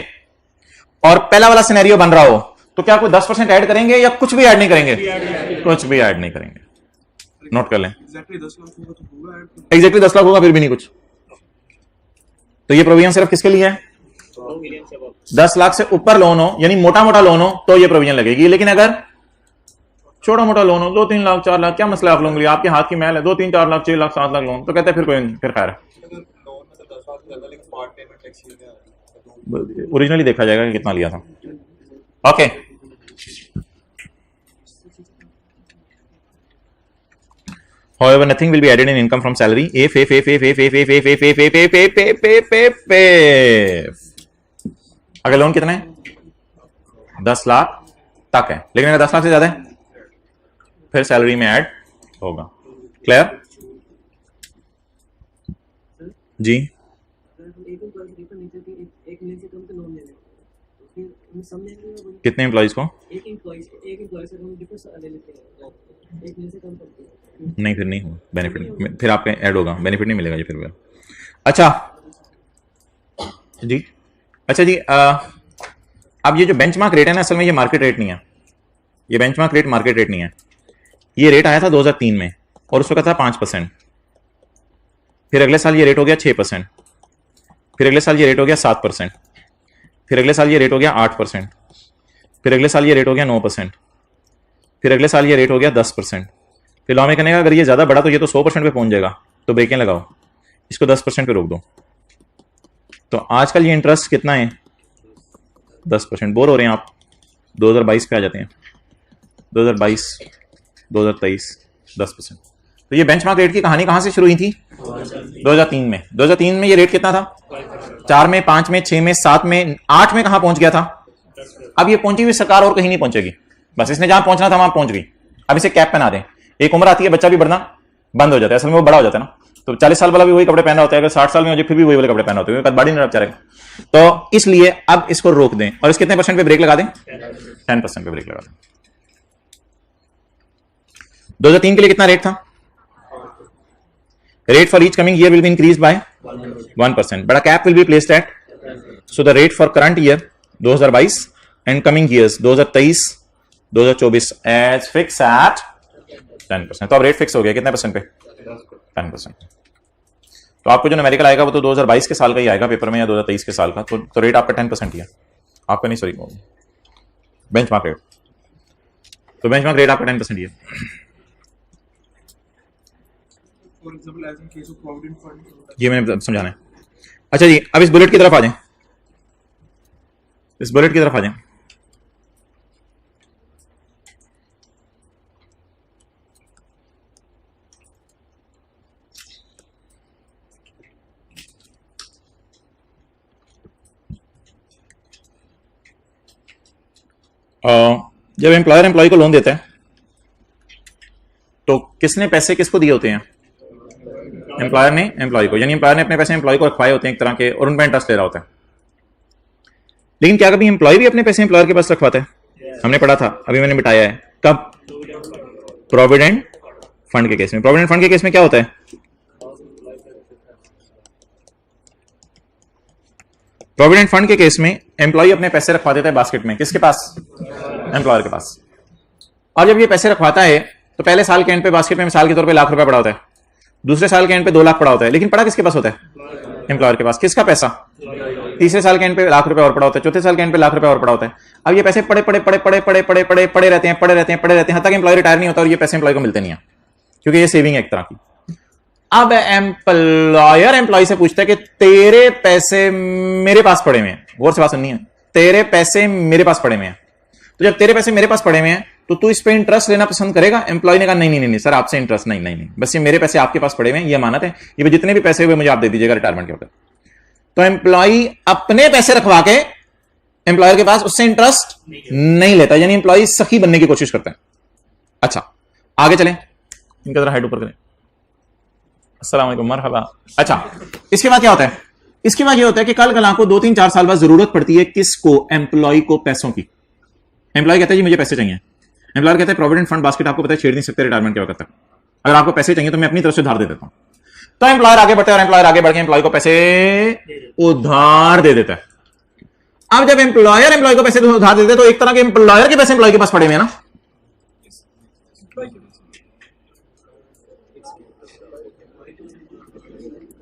[SPEAKER 1] और पहला वाला सिनेरियो बन रहा हो तो क्या कोई 10% ऐड करेंगे या कुछ भी ऐड नहीं करेंगे? कुछ भी ऐड नहीं करेंगे। नोट कर लें, एग्जैक्टली 10 लाख होगा फिर भी नहीं कुछ। तो ये प्रोविजन सिर्फ किसके लिए है? 10 लाख से ऊपर लोन हो यानी मोटा मोटा लोन हो तो ये प्रोविजन लगेगी। लेकिन अगर छोटा मोटा लोन हो 2-3 लाख 4 लाख, क्या मसला आप लोगों के लिए? आपके हाथ की मैल है, 2-3 4 लाख 6 लाख 7 लाख लोन, तो कहते हैं फिर कोई नहीं, फिर खैर है। ओरिजिनली देखा जाएगा कि कितना लिया था। Okay, however nothing will be added in income from salary if अगर लोन कितना है? 10 लाख तक है, लेकिन अगर 10 लाख से ज्यादा है फिर सैलरी में ऐड होगा। क्लियर जी? कितने एम्प्लॉइज को? नहीं, फिर नहीं हो बेनिफिट, फिर आपके ऐड होगा, बेनिफिट नहीं मिलेगा जी फिर। अच्छा जी, अच्छा जी, अब ये जो बेंचमार्क रेट है ना, असल में ये मार्केट रेट नहीं है। ये बेंचमार्क रेट मार्केट रेट नहीं है। ये रेट आया था 2003 में और उस वक्त था 5%। फिर अगले साल ये रेट हो गया 6%। फिर अगले साल ये रेट हो गया 7%। फिर अगले साल ये रेट हो गया 8%। फिर अगले साल ये रेट हो गया 9%। फिर अगले साल ये रेट हो गया 10%। फिर लॉ में कहने का अगर ये ज्यादा बढ़ा तो ये तो 100% पे पहुंच जाएगा, तो ब्रेकें लगाओ, इसको 10% पे रोक दो। तो आजकल ये इंटरेस्ट कितना है? 10%। बोर हो रहे हैं आप? 2022 पे आ जाते हैं, 2022 2023 10%। तो ये बेंचमार्क रेट की कहानी कहां से शुरू हुई थी? 2003 में। 2003 में ये रेट कितना था? 4 में, 5 में, 6 में, 7 में, 8 में कहां पहुंच गया था? अब ये पहुंची हुई सरकार और कहीं नहीं पहुंचेगी, बस इसने जहां पहुंचना था वहां पहुंच गई। अब इसे कैप पहना दें। एक उम्र आती है बच्चा भी बढ़ना बंद हो जाता है, असल में वो बड़ा हो जाता है ना, तो 40 साल वाला भी वही कपड़े पहना होता है, अगर 60 साल में हो जाए फिर भी वही वाले कपड़े पहना होते हैं, बॉडी नहीं बेचारे। तो इसलिए अब इसको रोक दें और इस कितने % पे ब्रेक लगा दें? 10% पे ब्रेक लगा दें। 2003 के लिए कितना रेट था? Rate for each coming year will be increase by 1%, but a cap will be placed at, so the rate for current year 2022 and coming years 2023 2024 as fix at 10%। तो अब रेट फिक्स हो गया कितने % पे? 10%। तो आपको जो न्यूमेरिकल आएगा वो तो 2022 के साल का ही आएगा पेपर में, या 2023 के साल का, तो रेट आपका 10% ही है। आपका नहीं, सॉरी, बेंचमार्क रेट। तो बेंचमार्क रेट आपका 10% ही है। ये मैंने समझाना है। अच्छा जी, अब इस बुलेट की तरफ आ जाएं, इस बुलेट की तरफ आ जाएं। जब एम्प्लॉयर एम्प्लॉय को लोन देता है तो किसने पैसे किसको दिए होते हैं? एम्प्लॉयर ने एम्प्लॉय को, यानी एम्प्लॉयर ने अपने पैसे एम्प्लॉय को रखवाए होते हैं एक तरह के, और उन पर इंटरेस्ट ले रहा होता है। लेकिन क्या कभी एम्प्लॉय भी अपने पैसे एम्प्लॉयर के पास रखवाता है? हमने पढ़ा था, अभी मैंने मिटाया है। कब? प्रोविडेंट फंड के केस में। प्रोविडेंट फंड के केस में क्या होता है? प्रोविडेंट फंड के केस में एम्प्लॉय अपने पैसे रखवा देता है बास्केट में, किसके पास? एम्प्लॉयर के पास। और जब ये पैसे रखवाता है तो पहले साल के एंड पे बास्केट में मिसाल के तौर पे ₹1,00,000 पड़ा होता है, दूसरे साल के एंड पे 2 लाख पड़ा होता है, लेकिन पड़ा किसके पास होता है? एम्प्लॉयर के पास। किसका पैसा? तीसरे साल के एंड पे लाख रुपए और पड़ा होता है, चौथे साल के एंड पे लाख रुपए और पड़ा होता है। अब ये पैसे पड़े रहते हैं, हद तक एम्प्लॉय रिटायर नहीं होता और ये पैसे एम्प्लॉय को मिलते नहीं है, क्योंकि ये सेविंग एक तरह की। अब एम्प्लॉयर एम्प्लॉय से पूछता है कि तेरे पैसे मेरे पास पड़े हुए हैं, गौर से बात सुननी है, तेरे पैसे मेरे पास पड़े हुए हैं, तो जब तेरे पैसे मेरे पास पड़े हुए हैं तो तू इस पे इंटरेस्ट लेना पसंद करेगा? एम्प्लॉय ने कहा नहीं सर, आपसे इंटरेस्ट नहीं, बस ये मेरे पैसे आपके पास पड़े हुए हैं, ये अमानत है, ये जितने भी पैसे हुए मुझे आप दे दीजिएगा रिटायरमेंट के वक्त। तो एम्प्लॉय अपने पैसे रखवा के एम्प्लॉयर के पास उससे इंटरेस्ट नहीं लेता, यानी एम्प्लॉय सखी बनने की कोशिश करते हैं। अच्छा आगे चलें, इनका जरा हेड ऊपर करें। अस्सलाम वालेकुम, मरहबा। अच्छा इसके बाद क्या होता है? इसके बाद ये होता है कि कल कला को 2-3-4 साल बाद जरूरत पड़ती है किसको? एम्प्लॉय को पैसों की। एम्प्लॉय कहता है जी मुझे पैसे चाहिए। एम्प्लॉयर कहता है प्रोविडेंट फंड बास्केट आपको पता है छेड़ नहीं सकते रिटायरमेंट के वक्त तक, अगर आपको पैसे चाहिए तो मैं अपनी तरफ से उधार दे देता हूं। तो एम्प्लॉयर आगे बढ़ता है और एम्प्लॉयर आगे बढ़ के एम्प्लॉय को पैसे उधार दे देता है। अब जब एम्प्लॉयर एम्प्लॉय को पैसे उधार देते तो एक तरह के एम्प्लॉयर के पैसे एम्प्लॉय के पास पड़े हुए हैं ना।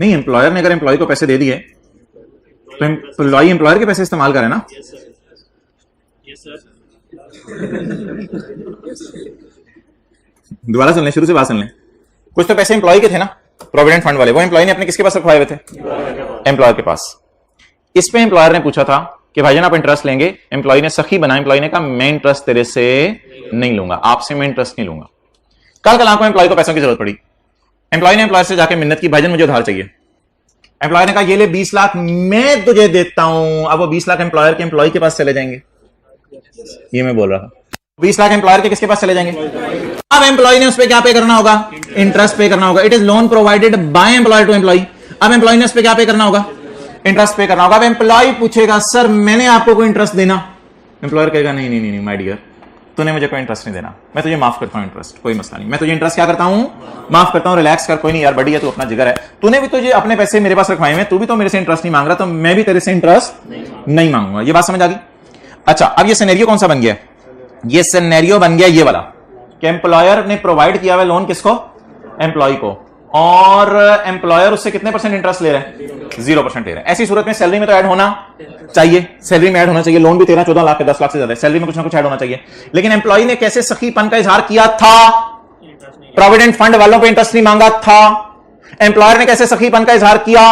[SPEAKER 1] नहीं, एम्प्लॉयर ने अगर एम्प्लॉय को पैसे दे दिए तो एम्प्लॉय एम्प्लॉयर के पैसे इस्तेमाल करे ना। दोबारा सुन लें, शुरू से बात सुन लें। कुछ तो पैसे एम्प्लॉय के थे ना, प्रोविडेंट फंड वाले, वो एम्प्लॉय ने अपने किसके पास रखवाए हुए थे? एम्प्लॉयर के पास। इस पे एम्प्लॉयर ने पूछा था कि भाईजान आप इंटरेस्ट लेंगे? एम्प्लॉय ने सखी बना, एम्प्लॉय ने कहा मैं इंटरेस्ट तेरे से नहीं लूंगा, आपसे मैं इंटरेस्ट नहीं लूंगा। कल कल को एम्प्लॉय को पैसों की जरूरत पड़ी, एम्प्लॉय ने एम्प्लॉयर से जाके मिन्नत की, भाईजान मुझे उधार चाहिए। एम्प्लॉयर ने कहा ये ले 20 लाख मैं तुझे देता हूं। अब वो 20 लाख एम्प्लॉयर के एम्प्लॉय के पास चले जाएंगे, ये मैं बोल रहा था। 20 लाख एम्प्लॉयर के किसके पास चले जाएंगे? अब एम्प्लॉय ने उस पर क्या पे करना होगा? इंटरेस्ट पे करना होगा। It is loan provided by employer to employee. अब एम्प्लॉय ने उस पर क्या पे करना होगा? इंटरेस्ट पे करना होगा। अब एम्प्लॉय पूछेगा सर मैंने आपको कोई इंटरेस्ट देना? एम्प्लॉयर कहेगा नहीं माय डियर, तूने मुझे कोई इंटरेस्ट नहीं देना, मैं तुझे माफ करता हूं इंटरेस्ट, कोई मसला नहीं, मैं तुझे इंटरेस्ट क्या करता हूं? माफ करता हूं, रिलैक्स कर, कोई नहीं यार, बढ़िया, तू अपना जिगर है, तूने भी तुझे अपने पैसे मेरे पास रखवाए हैं, तू भी तो मेरे से इंटरेस्ट नहीं मांग रहा, तो मैं भी तेरे से इंटरेस्ट नहीं मांगूंगा। ये बात समझ आ गई? अच्छा अब ये सिनेरियो कौन सा बन गया? ये सिनेरियो बन गया ये वाला कि एम्प्लॉयर ने प्रोवाइड किया हुआ लोन किसको? एम्प्लॉय को, और एम्प्लॉयर उससे कितने % इंटरेस्ट ले रहा है? 0% ले रहा है। ऐसी सूरत में सैलरी में तो ऐड होना चाहिए, सैलरी में ऐड होना चाहिए। लोन भी 13-14 लाख 10 लाख से ज्यादा है, सैलरी में कुछ ना कुछ ऐड होना चाहिए। लेकिन एम्प्लॉय ने कैसे सखीपन का इजहार किया था? प्रोविडेंट फंड वालों पे इंटरेस्ट नहीं मांगा था। एम्प्लॉयर ने कैसे सखीपन का इजहार किया?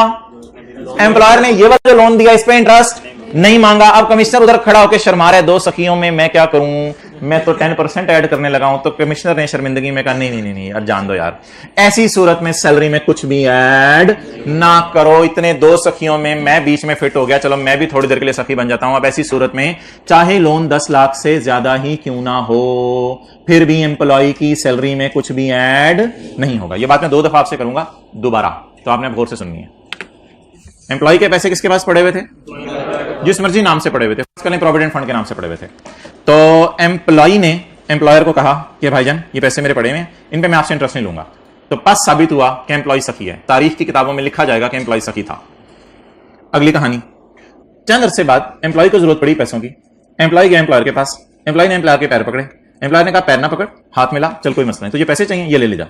[SPEAKER 1] एम्प्लॉयर ने ये वाला जो लोन दिया इस पे इंटरेस्ट नहीं मांगा। अब कमिश्नर उधर खड़ा होकर शर्मा रहा है, 2 सखियों में मैं क्या करूं, मैं तो 10% ऐड करने लगा हूं। तो कमिश्नर ने शर्मिंदगी में कहा नहीं यार जान दो यार, ऐसी सूरत में सैलरी में कुछ भी ऐड ना करो। इतने 2 सखियों में मैं बीच में फिट हो गया, चलो मैं भी थोड़ी देर के लिए सखी बन जाता हूं। अब ऐसी सूरत में चाहे लोन 10 लाख से ज्यादा ही क्यों ना हो, फिर भी एम्प्लॉय की सैलरी में कुछ भी ऐड नहीं होगा। यह बात मैं 2 दफा आपसे करूंगा दोबारा, तो आपने गौर से सुननी है। एम्प्लॉय के पैसे किसके पास पड़े हुए थे? जिस मर्जी नाम से पड़े हुए थे, प्रोविडेंट फंड के नाम से पड़े हुए थे। तो एम्प्लॉय ने एम्प्लॉयर को कहा कि भाईजान ये पैसे मेरे पड़े हुए हैं, इन पे मैं आपसे इंटरेस्ट नहीं लूंगा। तो पास साबित हुआ कि एम्प्लॉय सखी है, तारीख की किताबों में लिखा जाएगा कि एम्प्लॉय सखी था। अगली कहानी, चंद अरसे बाद एम्प्लॉय को जरूरत पड़ी पैसों की। एम्प्लॉय गया एम्प्लॉयर के पास, एम्प्लॉय ने एम्प्लॉयर के पैर पकड़े। एम्प्लॉयर ने कहा पैर ना पकड़, हाथ मिला, चल कोई मसला नहीं, तुझे पैसे चाहिए ये ले जा।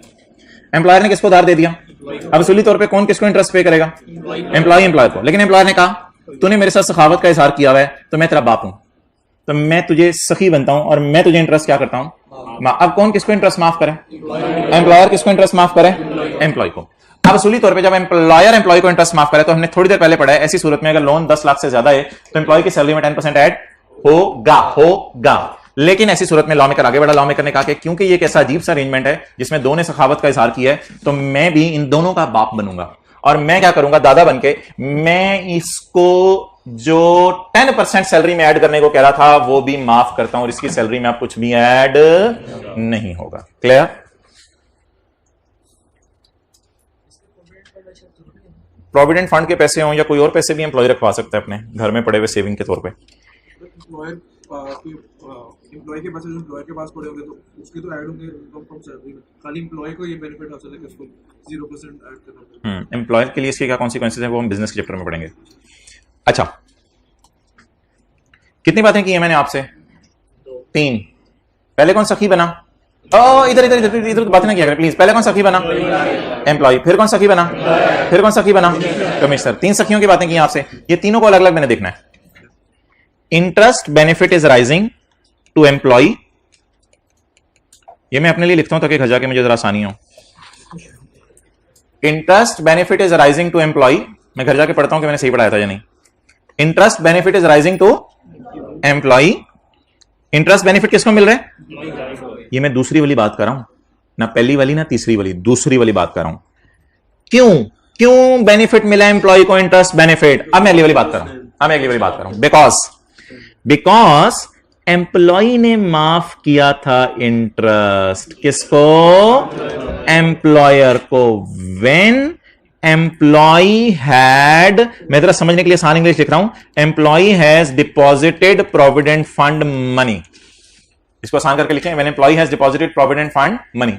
[SPEAKER 1] एम्प्लॉयर ने किसको उधार दे दिया? अब असली तौर पे कौन किसको इंटरेस्ट पे करेगा? एम्प्लॉय एम्प्लॉयर को। लेकिन एम्प्लॉयर ने कहा तूने मेरे साथ सखावत का इजहार किया हुआ है, तो मैं तेरा बाप हूं, तो मैं तुझे सखी बनता हूं और मैं तुझे इंटरेस्ट क्या करता हूं? अब कौन किसको इंटरेस्ट माफ करे? एम्प्लॉयर किसको इंटरेस्ट माफ करे? एम्प्लॉय को। अब असली तौर पे जब एम्प्लॉयर एम्प्लॉय को इंटरेस्ट माफ करे, तो हमने थोड़ी देर पहले पढ़ा है, ऐसी सूरत में अगर लोन 10 लाख से ज्यादा है तो एम्प्लॉय की सैलरी में 10% ऐड होगा। लेकिन ऐसी सूरत में लॉ मेकर आगे बढ़ा। लॉ मेकर ने कहा कि क्योंकि ये एक ऐसा अजीब सा अरेंजमेंट है जिसमें 2 ने सखावत का इजहार किया है, तो मैं भी इन दोनों का बाप बनूंगा और मैं क्या करूंगा, दादा बनके मैं इसको जो 10% सैलरी में ऐड करने को कह रहा था वो भी माफ करता हूं और इसकी सैलरी में आप कुछ भी ऐड नहीं होगा। क्लियर? प्रोविडेंट फंड के पैसे हों या कोई और पैसे भी एम्प्लॉय रखवा सकता है अपने घर में पड़े हुए सेविंग के तौर पे।
[SPEAKER 2] एम्प्लॉय के पैसे जो एम्प्लॉयर के पास पड़े होंगे तो उसके तो ऐड होंगे इनकम फ्रॉम सैलरी में, खाली एम्प्लॉय को ये बेनिफिट हासिल है कि उसको 0% ऐड करना है।
[SPEAKER 1] एम्प्लॉयर के लिए इसके क्या कॉन्सिक्वेंसेस हैं वो हम बिजनेस के चैप्टर में पढ़ेंगे। अच्छा कितनी बातें की हैं मैंने आपसे? 3। पहले कौन सखी बना? इधर बातें ना किया करें प्लीज। पहले कौन सखी बना? एम्प्लॉय। फिर कौन सखी बना? फिर कौन सखी बना? कमिश्नर। तीन सखियों की बातें की आपसे, ये तीनों को अलग अलग मैंने देखना है। Interest benefit is rising to employee, ये मैं अपने लिए लिखता हूं ताकि घर जाके मुझे जरा आसानी हो। Interest benefit is rising to employee, मैं घर जाके पढ़ता हूं कि मैंने सही पढ़ाया था या नहीं। Interest benefit is rising to employee, interest benefit किसको मिल रहा है? ये मैं दूसरी वाली बात कर रहा हूं, ना पहली वाली ना तीसरी वाली, दूसरी वाली बात कर रहा हूं। क्यों क्यों बेनिफिट मिला एम्प्लॉय को, इंटरेस्ट बेनिफिट? अब मैं अगली वाली बात कर रहा हूं, बिकॉज एम्प्लॉय ने माफ किया था इंटरेस्ट, किसको? एम्प्लॉयर को। व्हेन एम्प्लॉय हैड, मैं जरा समझने के लिए आसान इंग्लिश लिख रहा हूं, employee has deposited provident fund money, इसको आसान करके लिखें, when employee has deposited provident fund money.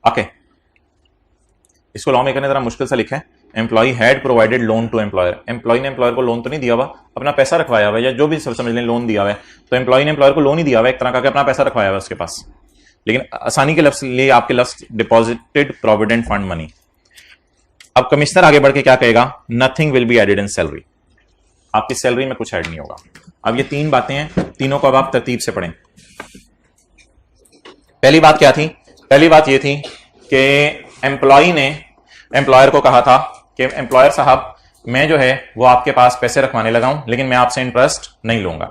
[SPEAKER 1] Okay, इसको लॉ मेकर ने जरा मुश्किल सा लिखा है, employee had provided loan to employer. Employee ने एम्प्लॉयर को लोन तो नहीं दिया हुआ, अपना पैसा रखवाया हुआ है, या जो भी समझ लें लोन दिया हुआ है, तो एम्प्लॉय ने एम्प्लॉयर को लोन ही दिया हुआ है, एक तरह का अपना पैसा रखवाया हुआ है उसके पास, लेकिन आसानी के लफ्ज लिए आपके लफ्ज डिपॉजिटेड प्रोविडेंट फंड मनी। अब कमिश्नर आगे बढ़ के क्या कहेगा? Nothing will be added in salary, आपकी सैलरी में कुछ ऐड नहीं होगा। अब ये तीन बातें हैं, तीनों को अब आप तरतीब से पढ़ें। पहली बात क्या थी? पहली बात ये थी कि एम्प्लॉय ने एम्प्लॉयर को कहा था कि एम्प्लॉयर साहब मैं जो है वो आपके पास पैसे रखवाने लगा हूं, लेकिन मैं आपसे इंटरेस्ट नहीं लूंगा।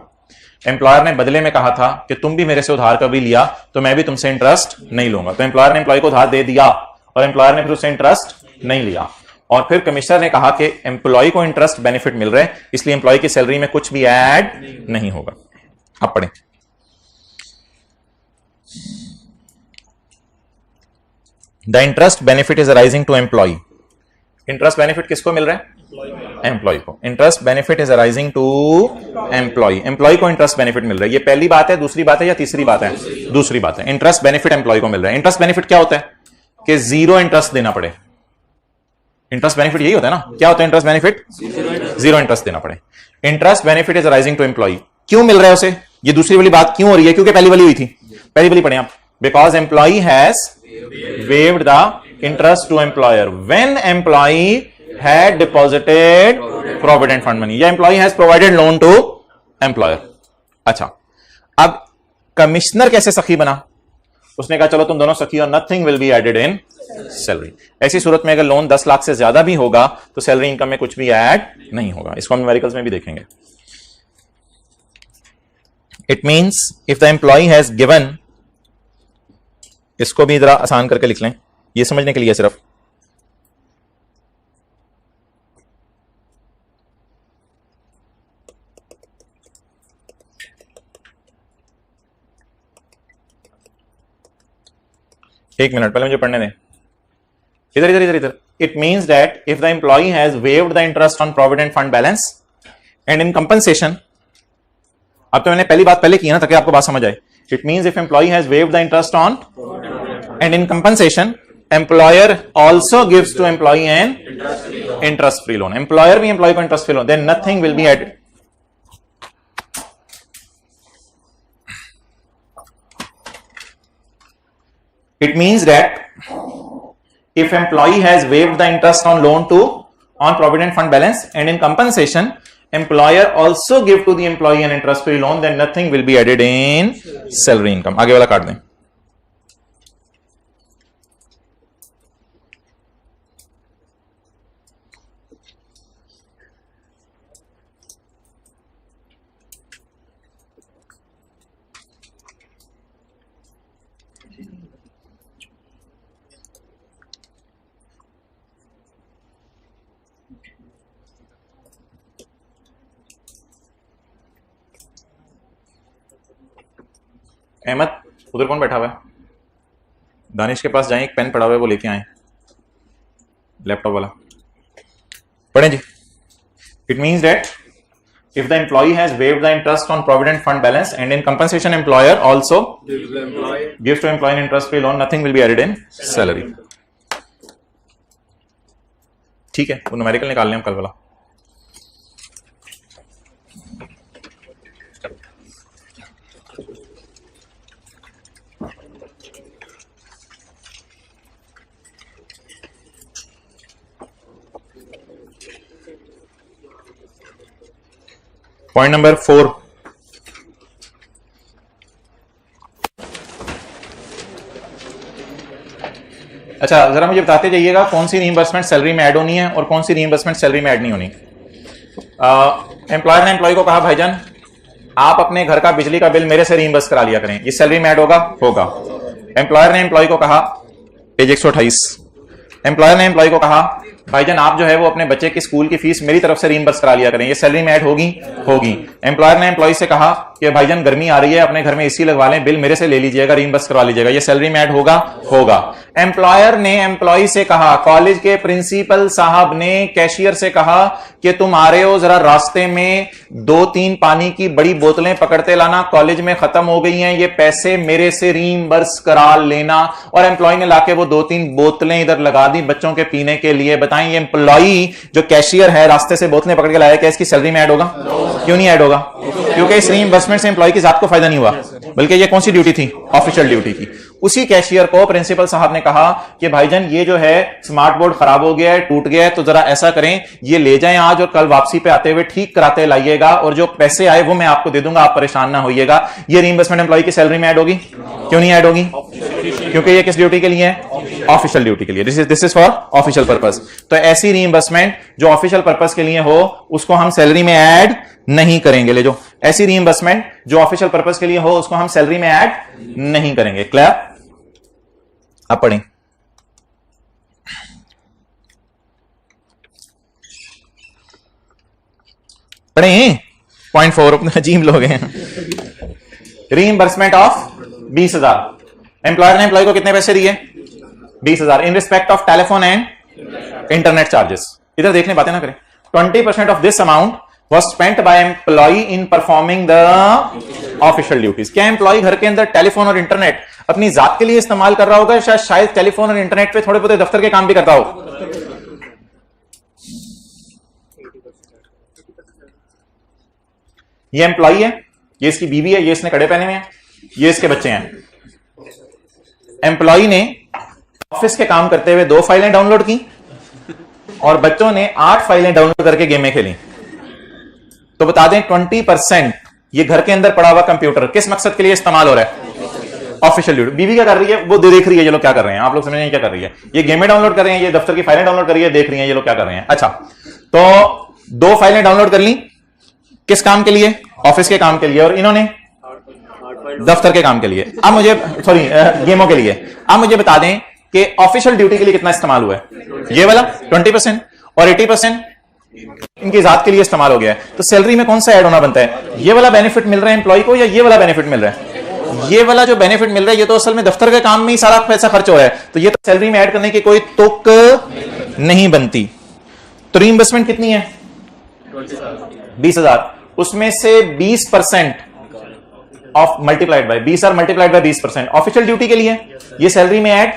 [SPEAKER 1] एम्प्लॉयर ने बदले में कहा था कि तुम भी मेरे से उधार कभी लिया तो मैं भी तुमसे इंटरेस्ट नहीं लूंगा। तो एम्प्लॉयर ने एम्प्लॉय को उधार दे दिया और एम्प्लॉयर ने फिर उससे इंटरेस्ट नहीं लिया, और फिर कमिश्नर ने कहा कि एम्प्लॉय को इंटरेस्ट बेनिफिट मिल रहा है, इसलिए एम्प्लॉय की सैलरी में कुछ भी ऐड नहीं होगा। अब पढ़ें, the interest benefit is arising to employee. Interest benefit किसको मिल रहा है? एम्प्लॉय को। Interest benefit is arising to employ, employee को इंटरेस्ट बेनिफिट मिल रहा है। ये पहली बात है, दूसरी बात है या तीसरी बात है? दूसरी बात है। इंटरेस्ट बेनिफिट एम्प्लॉय को मिल रहा है। इंटरेस्ट बेनिफिट क्या होता है? कि जीरो इंटरेस्ट देना पड़े। इंटरेस्ट बेनिफिट यही होता है ना, क्या होता है इंटरेस्ट बेनिफिट? जीरो इंटरेस्ट देना पड़े। Interest benefit is arising to employee, क्यों मिल रहा है उसे? ये दूसरी वाली बात क्यों हो रही है? क्योंकि पहली वाली हुई थी। पहली वाली पढ़े आप, because employee has waived the interest to employer when employee had deposited provident fund money, या employee has provided loan to employer। अच्छा, अब कमिश्नर कैसे सखी बना? उसने कहा चलो तुम दोनों सखी और nothing will be added in salary। ऐसी सूरत में अगर लोन 10 लाख से ज्यादा भी होगा तो सैलरी इनकम में कुछ भी ऐड नहीं होगा। इसको हम न्यूमेरिकल्स में भी देखेंगे। It means if the employee has given, इसको भी जरा आसान करके लिख लें, ये समझने के लिए सिर्फ। एक मिनट पहले मुझे पढ़ने दें, इधर इधर इधर इधर। It means that if the employee has waived the interest on provident fund balance and in compensation, अब तो मैंने पहली बात पहले की ना ताकि आपको बात समझ आए। It means if employee has waived the interest on and in compensation employer also gives to employee an interest free loan, employer भी employee को interest free loan, then nothing will be added। It means that if employee has waived the interest on loan to on provident fund balance and in compensation employer also give to the employee an interest free loan, then nothing will be added in salary income। आगे वाला काट दें। अहमद उधर कौन बैठा हुआ है? दानिश के पास जाएं, एक पेन पड़ा हुआ है वो लेके आए, लैपटॉप वाला। पढ़ें जी। It means that if the employee has waived the interest on provident fund balance and in compensation employer also gives to employee an interest free loan, nothing will be added in salary। ठीक है, वो numerical निकाल लें हम कल वाला। Point number 4, अच्छा जरा मुझे बताते जाइएगा कौन सी रीइंबर्समेंट सैलरी में ऐड होनी है और कौन सी रीइंबर्समेंट सैलरी में ऐड नहीं होनी। एम्प्लॉयर ने एम्प्लॉय को कहा भाईजान आप अपने घर का बिजली का बिल मेरे से रीइंबर्स करा लिया करें, ये सैलरी में ऐड होगा? होगा। एम्प्लॉयर ने एम्प्लॉय को कहा, पेज 128, एम्प्लॉयर ने एम्प्लॉय को कहा भाईजान आप जो है वो अपने बच्चे की स्कूल की फीस मेरी तरफ से रीइंबर्स करा लिया करें, ये सैलरी में ऐड होगी? होगी। एम्प्लॉयर ने एम्प्लॉय से कहा कि भाईजान गर्मी आ रही है अपने घर में एसी लगवा लें, बिल मेरे से ले लीजिएगा, रीइंबर्स करवा लीजिएगा, ये सैलरी में ऐड होगा? होगा। एम्प्लॉयर ने एम्प्लॉय से कहा, कॉलेज के प्रिंसिपल साहब ने कैशियर से कहा कि तुम आ रहे हो जरा रास्ते में 2-3 पानी की बड़ी बोतलें पकड़ते लाना, कॉलेज में खत्म हो गई हैं, ये पैसे मेरे से रीइंबर्स करा लेना। और एम्प्लॉय ने लाके वो 2-3 बोतलें इधर लगा दी बच्चों के पीने के लिए। बताएं ये एम्प्लॉय जो कैशियर है रास्ते से बोतलें पकड़ के लाया, क्या इसकी सैलरी में ऐड होगा? क्यों नहीं ऐड होगा? क्योंकि इस रीइंबर्समेंट से एम्प्लॉय की जात को फायदा नहीं हुआ, बल्कि ये कौन सी ड्यूटी थी? ऑफिशियल ड्यूटी की। उसी कैशियर को प्रिंसिपल साहब ने कहा कि भाईजान ये जो है स्मार्ट बोर्ड खराब हो गया है, टूट गया है, तो जरा ऐसा करें ये ले जाएं आज और कल वापसी पे आते हुए ठीक कराते लाइएगा और जो पैसे आए वो मैं आपको दे दूंगा, आप परेशान ना होइएगा। ये रीइंबर्समेंट एम्प्लॉय की सैलरी में ऐड होगी? क्यों नहीं ऐड होगी? क्योंकि ये किस ड्यूटी के लिए है? ऑफिशियल ड्यूटी के लिए। This is for official purpose. तो ऐसी रीइंबर्समेंट जो ऑफिशियल पर्पस के लिए हो उसको हम सैलरी में ऐड नहीं करेंगे। ले जो ऐसी रीइंबर्समेंट जो ऑफिशियल पर्पस के लिए हो उसको हम सैलरी में ऐड नहीं करेंगे। क्लियर? अब पढ़ें। पढ़ें पॉइंट 4, अजीब लोग हैं। Reimbursement of 20,000। एम्प्लॉयर ने एम्प्लॉय को कितने पैसे दिए? 20,000 in respect of telephone and internet charges. इधर देखने बातें ना करें। 20% of this amount was spent by employee in performing the official duties। क्या एम्प्लॉय घर के अंदर टेलीफोन और इंटरनेट अपनी जात के लिए इस्तेमाल कर रहा होगा? शायद टेलीफोन और इंटरनेट पे थोड़े बहुत दफ्तर के काम भी करता हो। ये एम्प्लॉय है, ये इसकी बीवी है, ये इसने कड़े पहने हुए हैं, ये इसके बच्चे हैं। एम्प्लॉय ने ऑफिस के काम करते हुए 2 फाइलें डाउनलोड की और बच्चों ने 8 फाइलें डाउनलोड करके गेमें खेली। तो बता दें 20% ये घर के अंदर पड़ा हुआ कंप्यूटर किस मकसद के लिए इस्तेमाल हो रहा है? Official duty. बीवी क्या कर रही है? वो देख रही है ये लोग क्या कर रहे हैं। आप लोग समझ रहे हैं क्या कर रही है? ये गेमें डाउनलोड कर रहे हैं, ये दफ्तर की फाइलें डाउनलोड कर रही है, देख रही है ये लोग क्या कर रहे हैं। अच्छा, तो 2 फाइलें डाउनलोड कर ली किस काम के लिए? ऑफिस के काम के लिए। और इन्होंने दफ्तर के काम के लिए। अब मुझे सॉरी गेमों के लिए। अब मुझे बता दें कि ऑफिशियल ड्यूटी के लिए कितना इस्तेमाल हुआ है? ये वाला 20% और 80% इनकी जात के लिए इस्तेमाल हो गया है। तो सैलरी में कौन सा ऐड होना बनता है? ये वाला बेनिफिट मिल रहा है एम्प्लॉय को या ये वाला बेनिफिट मिल रहा है? ये वाला जो बेनिफिट मिल रहा है ये तो असल में दफ्तर के काम में ही सारा पैसा खर्च हो रहा है, तो ये तो सैलरी में ऐड करने की कोई तुक नहीं बनती। तो रीइंबर्समेंट कितनी है? 20,000। उसमें से 20% ऑफ मल्टीप्लाइड बाय 20 और मल्टीप्लाइड बाय 20% ऑफिशियल ड्यूटी के लिए। ये सैलरी में ऐड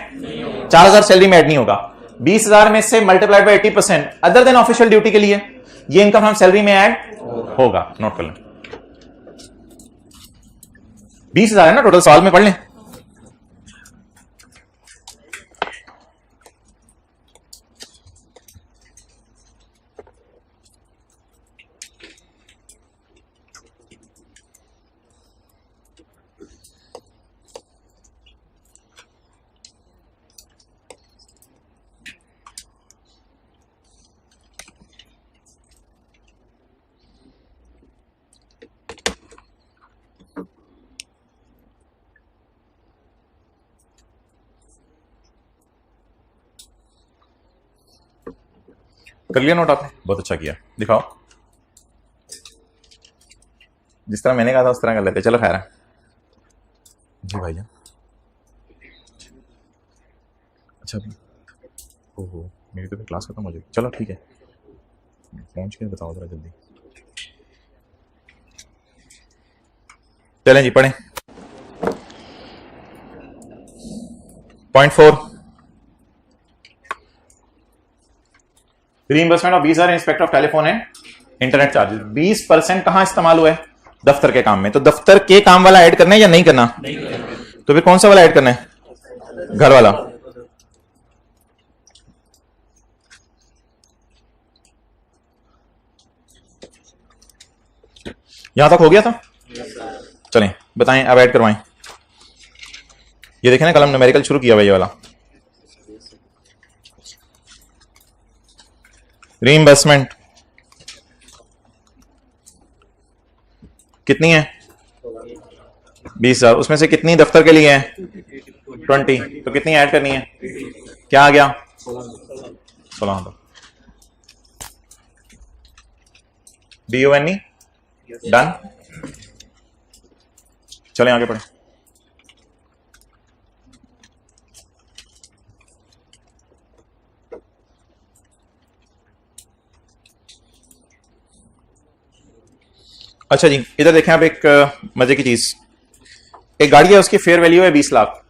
[SPEAKER 1] 4,000 सैलरी में ऐड नहीं होगा। 20,000 में से multiplied by 80% other than official duty के लिए ये इनकम हम सैलरी में ऐड होगा। नोट कर लें। 20,000 है ना टोटल, सवाल में पढ़ लें। कर लिया नोट आपने? बहुत अच्छा किया। दिखाओ, जिस तरह मैंने कहा था उस तरह कर लेते। चलो खैर है जी भाई। अच्छा ओहो, मेरी तो क्लास खत्म हो जाएगी। चलो ठीक है, पहुंच के बताओ जरा जल्दी। चलें जी पढ़ें। Point 4, reimbursement of 20,000 in respect of telephone and internet charges. 20% कहां इस्तेमाल हुआ है? दफ्तर के काम में। तो दफ्तर के काम वाला ऐड करना है या नहीं करना? तो फिर कौन सा वाला ऐड करना है? घर वाला। यहां तक हो गया था? चलें बताएं, अब ऐड करवाएं। ये देखें ना, कलम न्यूमेरिकल शुरू किया हुआ ये वाला। रीइंबर्समेंट कितनी है? 20,000। उसमें से कितनी दफ्तर के लिए है? 20। तो कितनी ऐड करनी है? क्या आ गया? 16,000। DONE done. चलें आगे पढ़ें। अच्छा जी, इधर देखें आप एक मजे की चीज। एक गाड़ी है, उसकी फेयर वैल्यू है 20 लाख।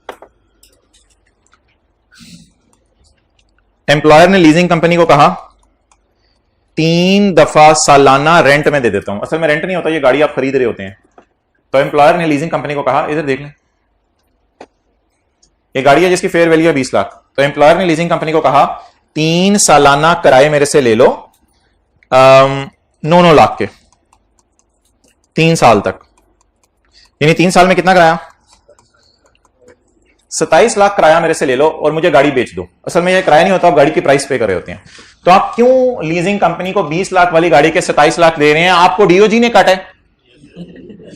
[SPEAKER 1] एम्प्लॉयर ने लीजिंग कंपनी को कहा 3 दफा सालाना रेंट में दे देता हूं। असल में रेंट नहीं होता, ये गाड़ी आप खरीद रहे होते हैं। तो एम्प्लॉयर ने लीजिंग कंपनी को कहा, इधर देख लें, ये गाड़ी है जिसकी फेयर वैल्यू है 20 लाख। तो एम्प्लॉयर ने लीजिंग कंपनी को कहा 3 सालाना किराए मेरे से ले लो 9 लाख के, 3 साल तक। यानी 3 साल में कितना किराया? 27 लाख किराया मेरे से ले लो और मुझे गाड़ी बेच दो। असल में ये किराया नहीं होता, आप गाड़ी की प्राइस पे कर रहे होते हैं। तो आप क्यों लीजिंग कंपनी को 20 लाख वाली गाड़ी के 27 लाख दे रहे हैं? आपको डीओजी ने काटा है?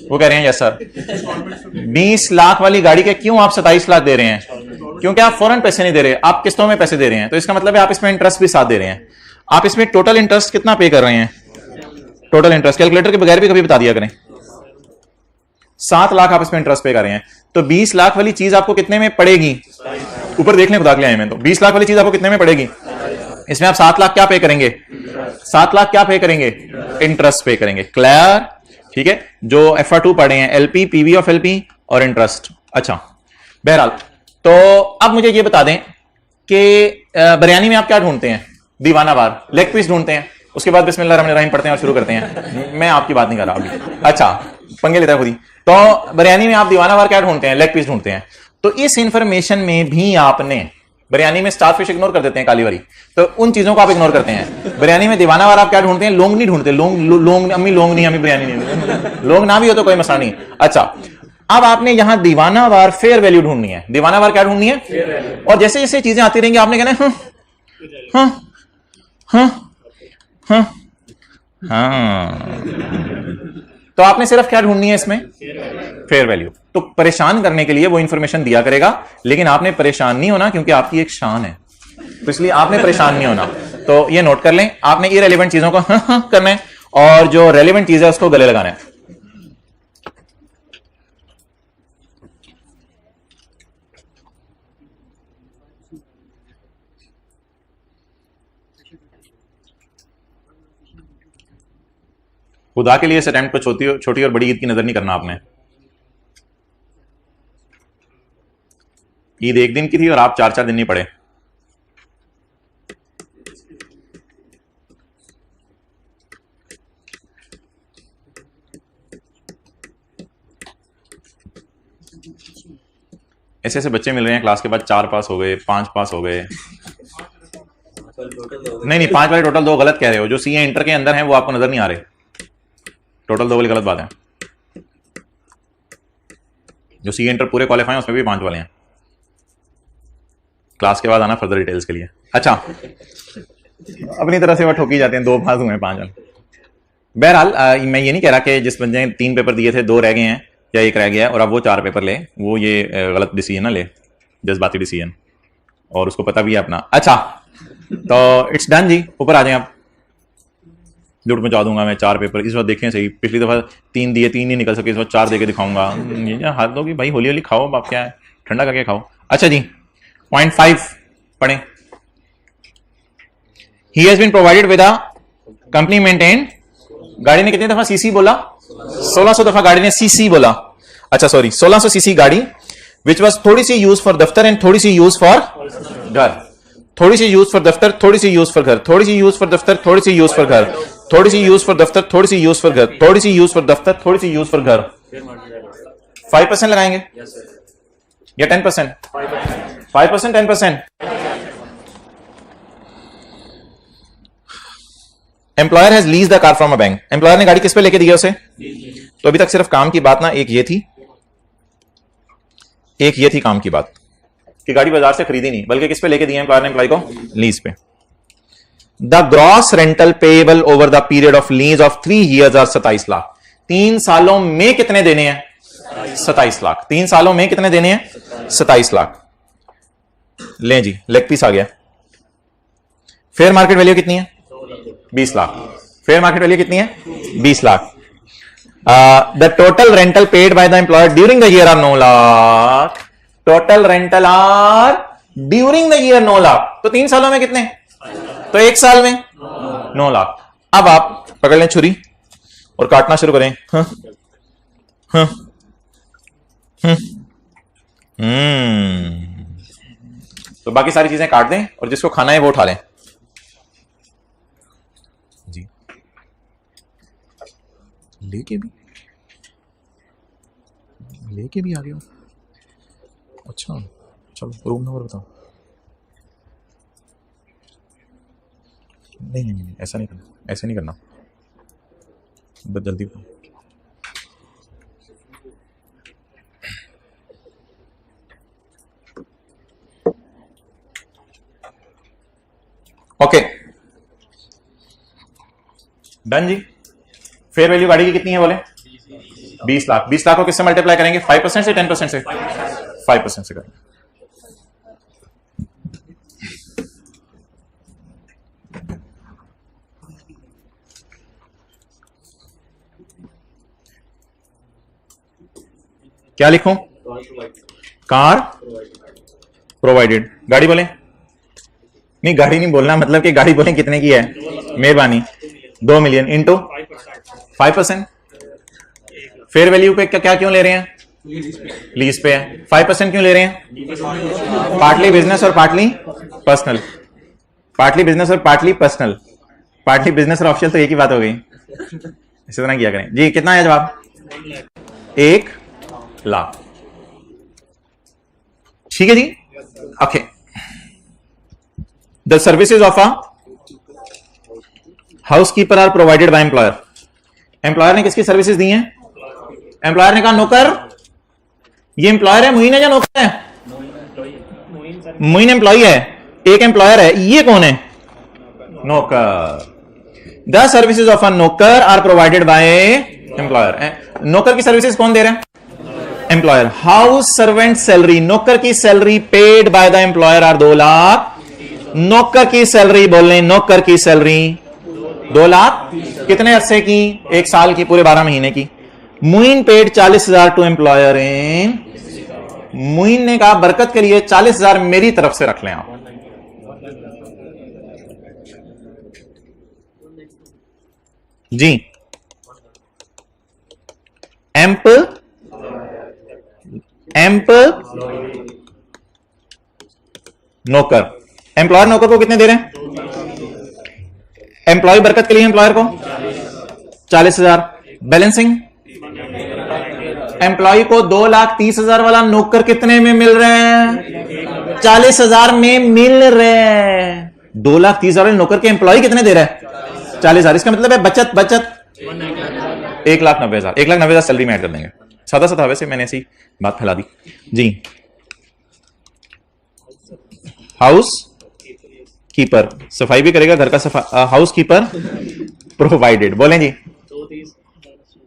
[SPEAKER 1] वो कह रहे हैं यस सर। 20 लाख वाली गाड़ी के क्यों आप 27 लाख दे रहे हैं? क्योंकि आप फौरन पैसे नहीं दे रहे, आप किस्तों में पैसे दे रहे हैं। तो इसका मतलब है आप इसमें इंटरेस्ट भी साथ दे रहे हैं। आप इसमें टोटल इंटरेस्ट कितना पे कर रहे हैं? टोटल इंटरेस्ट कैलकुलेटर के बगैर भी कभी बता दिया करें। 7 लाख आप इसमें इंटरेस्ट पे कर रहे हैं। तो 20 लाख वाली चीज आपको कितने में पड़ेगी? ऊपर देख लें, खुदा के लिए आए मैं तो 20 लाख वाली चीज आपको कितने में पड़ेगी? इसमें आप 7 लाख क्या पे करेंगे? 7 लाख क्या पे करेंगे? इंटरेस्ट पे करेंगे। क्लियर? ठीक है, जो FR2 पढ़े हैं, LP, PV ऑफ LP और इंटरेस्ट। अच्छा, बहरहाल तो अब मुझे ये बता दें कि बिरयानी में आप क्या ढूंढते हैं? दीवानावार लेग पीस ढूंढते हैं। उसके बाद बिस्मिल्लाह रहमान रहीम पढ़ते हैं और शुरू करते हैं। मैं आपकी बात नहीं कर रहा अभी। अच्छा, पंगे लेता है खुद ही। तो बिरयानी में आप दीवानावार क्या ढूंढते हैं? लेग पीस ढूंढते हैं। तो इस इंफॉर्मेशन में भी आपने, बिरयानी में स्टार फिश इग्नोर कर देते हैं, काली वाली, तो उन चीजों को आप इग्नोर करते हैं। बिरयानी में दीवानावार आप क्या ढूंढते हैं? लोंग नहीं ढूंढते। लोंग अम्मी लोंग नहीं, हमें बिरयानी नहीं, लोंग ना भी हो तो कोई मसला नहीं। अच्छा, अब आपने यहां दीवानावार फेयर वैल्यू ढूंढनी है। दीवानावार क्या ढूंढनी है? और जैसे जैसे चीजें आती रहेंगी आपने कहना है हाँ हाँ हाँ हाँ। तो आपने सिर्फ क्या ढूंढनी है इसमें? Fair value. तो परेशान करने के लिए वो इंफॉर्मेशन दिया करेगा, लेकिन आपने परेशान नहीं होना क्योंकि आपकी एक शान है, तो इसलिए आपने परेशान नहीं होना। तो ये नोट कर लें, आपने इररिलेवेंट चीजों को हाँ करना है और जो रेलेवेंट चीज है उसको गले लगाना है। खुदा के लिए इस अटेम्प्ट को छोटी और बड़ी ईद की नजर नहीं करना आपने। ईद एक दिन की थी और आप 4-4 दिन नहीं पढ़े। ऐसे ऐसे बच्चे मिल रहे हैं क्लास के बाद 4 पास हो गए, 5 पास हो गए। नहीं 5 वाले टोटल 2 गलत कह रहे हो। जो सीए इंटर के अंदर हैं वो आपको नजर नहीं आ रहे। टोटल 2 वाली गलत बात है। जो सीए इंटर पूरे क्वालिफाई हैं उसमें भी 5 वाले हैं। क्लास के बाद आना फर्दर डिटेल्स के लिए। अच्छा, अपनी तरह से वो ठोकी जाते हैं, 2 पास हुए 5 वाले। बहरहाल मैं ये नहीं कह रहा कि जिस बंदे ने 3 पेपर दिए थे 2 रह गए हैं या 1 रह गया है और अब वो 4 पेपर ले, वो ये गलत डिसीजन ना ले, जज्बाती डिसीजन, और उसको पता भी है अपना। अच्छा, तो इट्स डन जी, ऊपर आ जाए आप। झूठ मचा दूंगा मैं, 4 पेपर इस बार देखें सही। पिछली दफा 3 दिए, 3 नहीं निकल सके, इस बार 4 देके दिखाऊंगा। ये हाथ दोगी भाई, होली होली खाओ, बाप क्या है, ठंडा करके खाओ। अच्छा जी, पॉइंट 5 पढ़ें। He has been provided with a company maintained. गाड़ी ने कितनी दफा सीसी बोला? 1600 दफा गाड़ी ने सीसी बोला। अच्छा सॉरी, 1600 सीसी गाड़ी, विच वॉज थोड़ी सी यूज फॉर दफ्तर एंड थोड़ी सी यूज फॉर घर। थोड़ी सी यूज फॉर दफ्तर, थोड़ी सी यूज फॉर घर, थोड़ी सी यूज फॉर दफ्तर, थोड़ी सी यूज फॉर घर, थोड़ी सी यूज फॉर दफ्तर, थोड़ी सी यूज फॉर घर, थोड़ी सी यूज फॉर दफ्तर, थोड़ी सी यूज फॉर घर। 5% लगाएंगे या 10%? 5%, 10%? Employer has lease the car from a bank, employer ने गाड़ी किस पे लेके दी है उसे? तो अभी तक सिर्फ काम की बात ना, एक ये थी काम की बात कि गाड़ी बाजार से खरीदी नहीं, बल्कि किस पे लेके दी है एम्प्लॉयर ने एम्प्लॉय को? लीज पे। The gross rental payable over the period of lease of 3 years और 27 लाख। 3 सालों में कितने देने हैं? 27 लाख। 3 सालों में कितने देने हैं? 27 लाख। ले जी, लेग पीस आ गया। फेयर मार्केट वैल्यू कितनी है? 20 लाख। फेयर मार्केट वैल्यू कितनी है? 20 lakh. The total rental paid by the employer during the year are 9 lakh. Total rental are during the year 9 lakh. तो 3 सालों में कितने? तो 1 साल में 9 लाख। अब आप पकड़ लें छुरी और काटना शुरू करें। तो बाकी सारी चीजें काट दें और जिसको खाना है वो उठा लें जी। लेके भी आ गया। अच्छा चलो रूम नंबर बताओ। नहीं ऐसा नहीं करना, ऐसे नहीं करना, बस जल्दी बताओ। ओके डन जी। फेयर वैल्यू गाड़ी की कितनी है बोले? 20 लाख। 20 लाख को किससे मल्टीप्लाई करेंगे? 5% से 10% से? 5% से करेंगे। क्या लिखूं? Car provided. गाड़ी बोले? नहीं गाड़ी नहीं बोलना, मतलब कि गाड़ी बोले कितने की है? मेहरबानी 2 मिलियन इंटू 5%। फेयर वैल्यू पे क्या क्यों ले रहे हैं? लीज पे है। 5% क्यों ले रहे हैं? पार्टली बिजनेस और पार्टली पर्सनल। पार्टली बिजनेस और पार्टली पर्सनल। पार्टली बिजनेस और ऑफिशियल तो एक ही बात हो गई। इसी तरह किया करें जी। कितना है जवाब? 1 लाख। ठीक है जी। Okay. The services of a housekeeper are provided by employer. Employer ने किसकी सर्विसेज दी हैं? एम्प्लॉयर ने कहा नौकर। ये एम्प्लॉयर है मुइन है या नौकर है? मुइन एम्प्लॉय है, एक एम्प्लॉयर है। ये कौन है? नौकर। द सर्विसेज ऑफ अ नौकर आर प्रोवाइडेड बाय एम्प्लॉयर। नौकर की सर्विसेज कौन दे रहा है? एम्प्लॉयर। हाउस सर्वेंट सैलरी, नौकर की salary paid by the employer are 2 lakh. नौकर की सैलरी बोलें, नौकर की सैलरी 2 लाख। कितने अरसे की? 1 साल की, पूरे 12 महीने की। Muin paid 40,000 to employer in. Muin ने कहा बरकत के लिए 40,000 मेरी तरफ से रख लें आप। जी। एम्पल नौकर। एम्प्लॉयर नौकर को कितने दे रहे हैं? एम्प्लॉय बरकत के लिए एम्प्लॉयर को 40,000। बैलेंसिंग एम्प्लॉय को 2,30,000 वाला नौकर कितने में मिल रहे हैं? 40,000 में मिल रहे हैं। 2,30,000 वाले नौकर के एम्प्लॉय कितने दे रहे हैं? 40,000। इसका मतलब है बचत 1,90,000। 1,90,000 सैलरी में ऐड कर देंगे। सादा सा था वैसे, मैंने ऐसी बात फैला दी जी। हाउस कीपर सफाई भी करेगा घर का, सफाई। हाउस कीपर प्रोवाइडेड बोलें जी।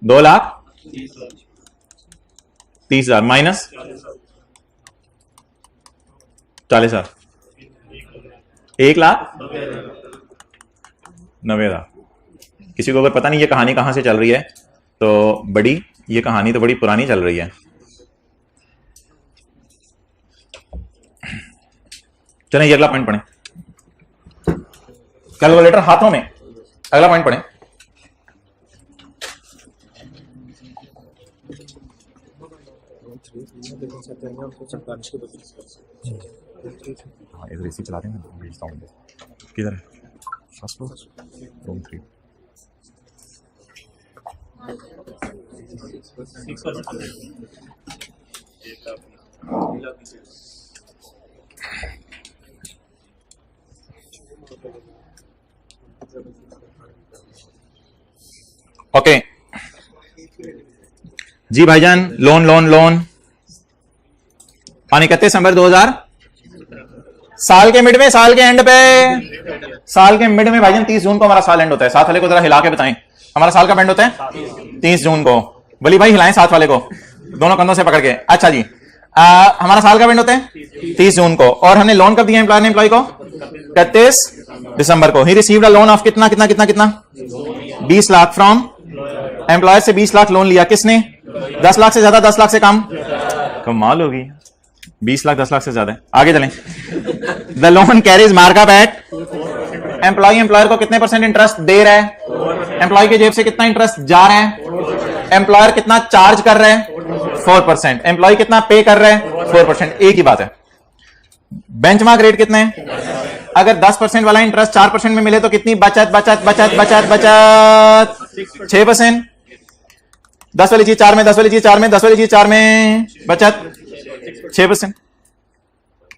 [SPEAKER 1] 2,30,000 माइनस 40,000, 1,90,000। किसी को अगर पता नहीं ये कहानी कहां से चल रही है तो ये कहानी तो बड़ी पुरानी चल रही है। चलें ये अगला पॉइंट पढ़ें। कैलकुलेटर हाथों में, अगला पॉइंट पढ़ें। इधर एसी चला रहे हैं, भेजता हूं। किधर है? First floor, room 3। ओके जी भाईजान, लोन लोन लोन पानी 31 दिसंबर 2000, साल के मिड में, साल के एंड पे, साल के मिड में भाईजान 30 जून को हमारा साल एंड होता है। साथ वाले को जरा हिला के बताएं, हमारा साल का एंड होता है 30 जून को। बोली भाई हिलाएं साथ वाले को दोनों कंधों से पकड़ के। अच्छा जी, हमारा साल का एंड होता है 30 जून को, और हमने लोन कब दिया एम्प्लॉयर ने एम्प्लॉय को? 31 दिसंबर को। He received a loan of कितना कितना कितना कितना 20 लाख फ्रॉम एम्प्लॉयर से 20 लाख लोन लिया। किसने? 10 लाख से ज्यादा, 10 लाख से कम? कमाल होगी, 20 लाख 10 लाख से ज्यादा। आगे चलें। The loan carries markup at, employee employer को कितने % इंटरेस्ट दे रहा है? एम्प्लॉय की जेब से कितना इंटरेस्ट जा रहा है? एम्प्लॉयर कितना चार्ज कर रहा है? 4%। एम्प्लॉय कितना पे कर रहा है? 4%। एक ही बात है। बेंचमार्क रेट कितने हैं? अगर 10% वाला इंटरेस्ट 4% में मिले तो कितनी बचत बचत बचत बचत बचत? 6%। 10 वाली चीज 4 में, 10 वाली चीज 4 में, 10 वाली चीज 4 में, बचत 6%।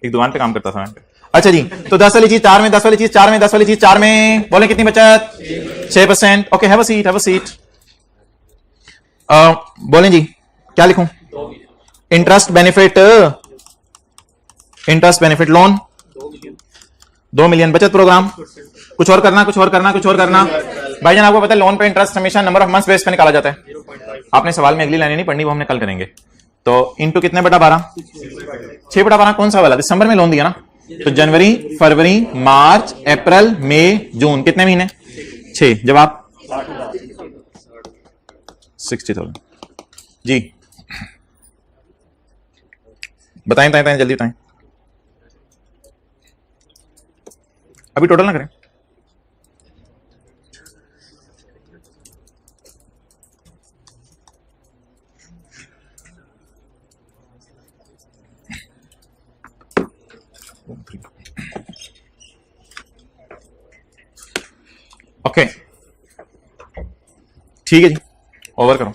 [SPEAKER 1] एक दुकान पे काम करता था मैं। अच्छा जी, तो 10 वाली चीज 4 में, 10 वाली चीज 4 में, 10 वाली चीज 4 में, बोले कितनी बचत? 6%। Okay, have a seat, have a seat. बोलें जी, क्या लिखूं? Interest benefit, interest benefit loan 2 million. बचत प्रोग्राम कुछ और करना, कुछ और करना, कुछ और करना। भाईजान आपको पता है लोन पे इंटरेस्ट हमेशा नंबर ऑफ मंथ्स बेस पे निकाला जाता है। आपने सवाल में अगली लाइन नहीं पढ़नी, वो हमने कल करेंगे। तो इंटू कितने बटा 12? 6 बटा 12। कौन सा वाला? दिसंबर में लोन दिया ना, तो जनवरी, फरवरी, मार्च, अप्रैल, मई, जून, कितने महीने? 6। जवाब 60,000 जी। बताएं बताएं जल्दी बताएं, अभी टोटल ना करें। ओके ठीक है जी, ओवर करो।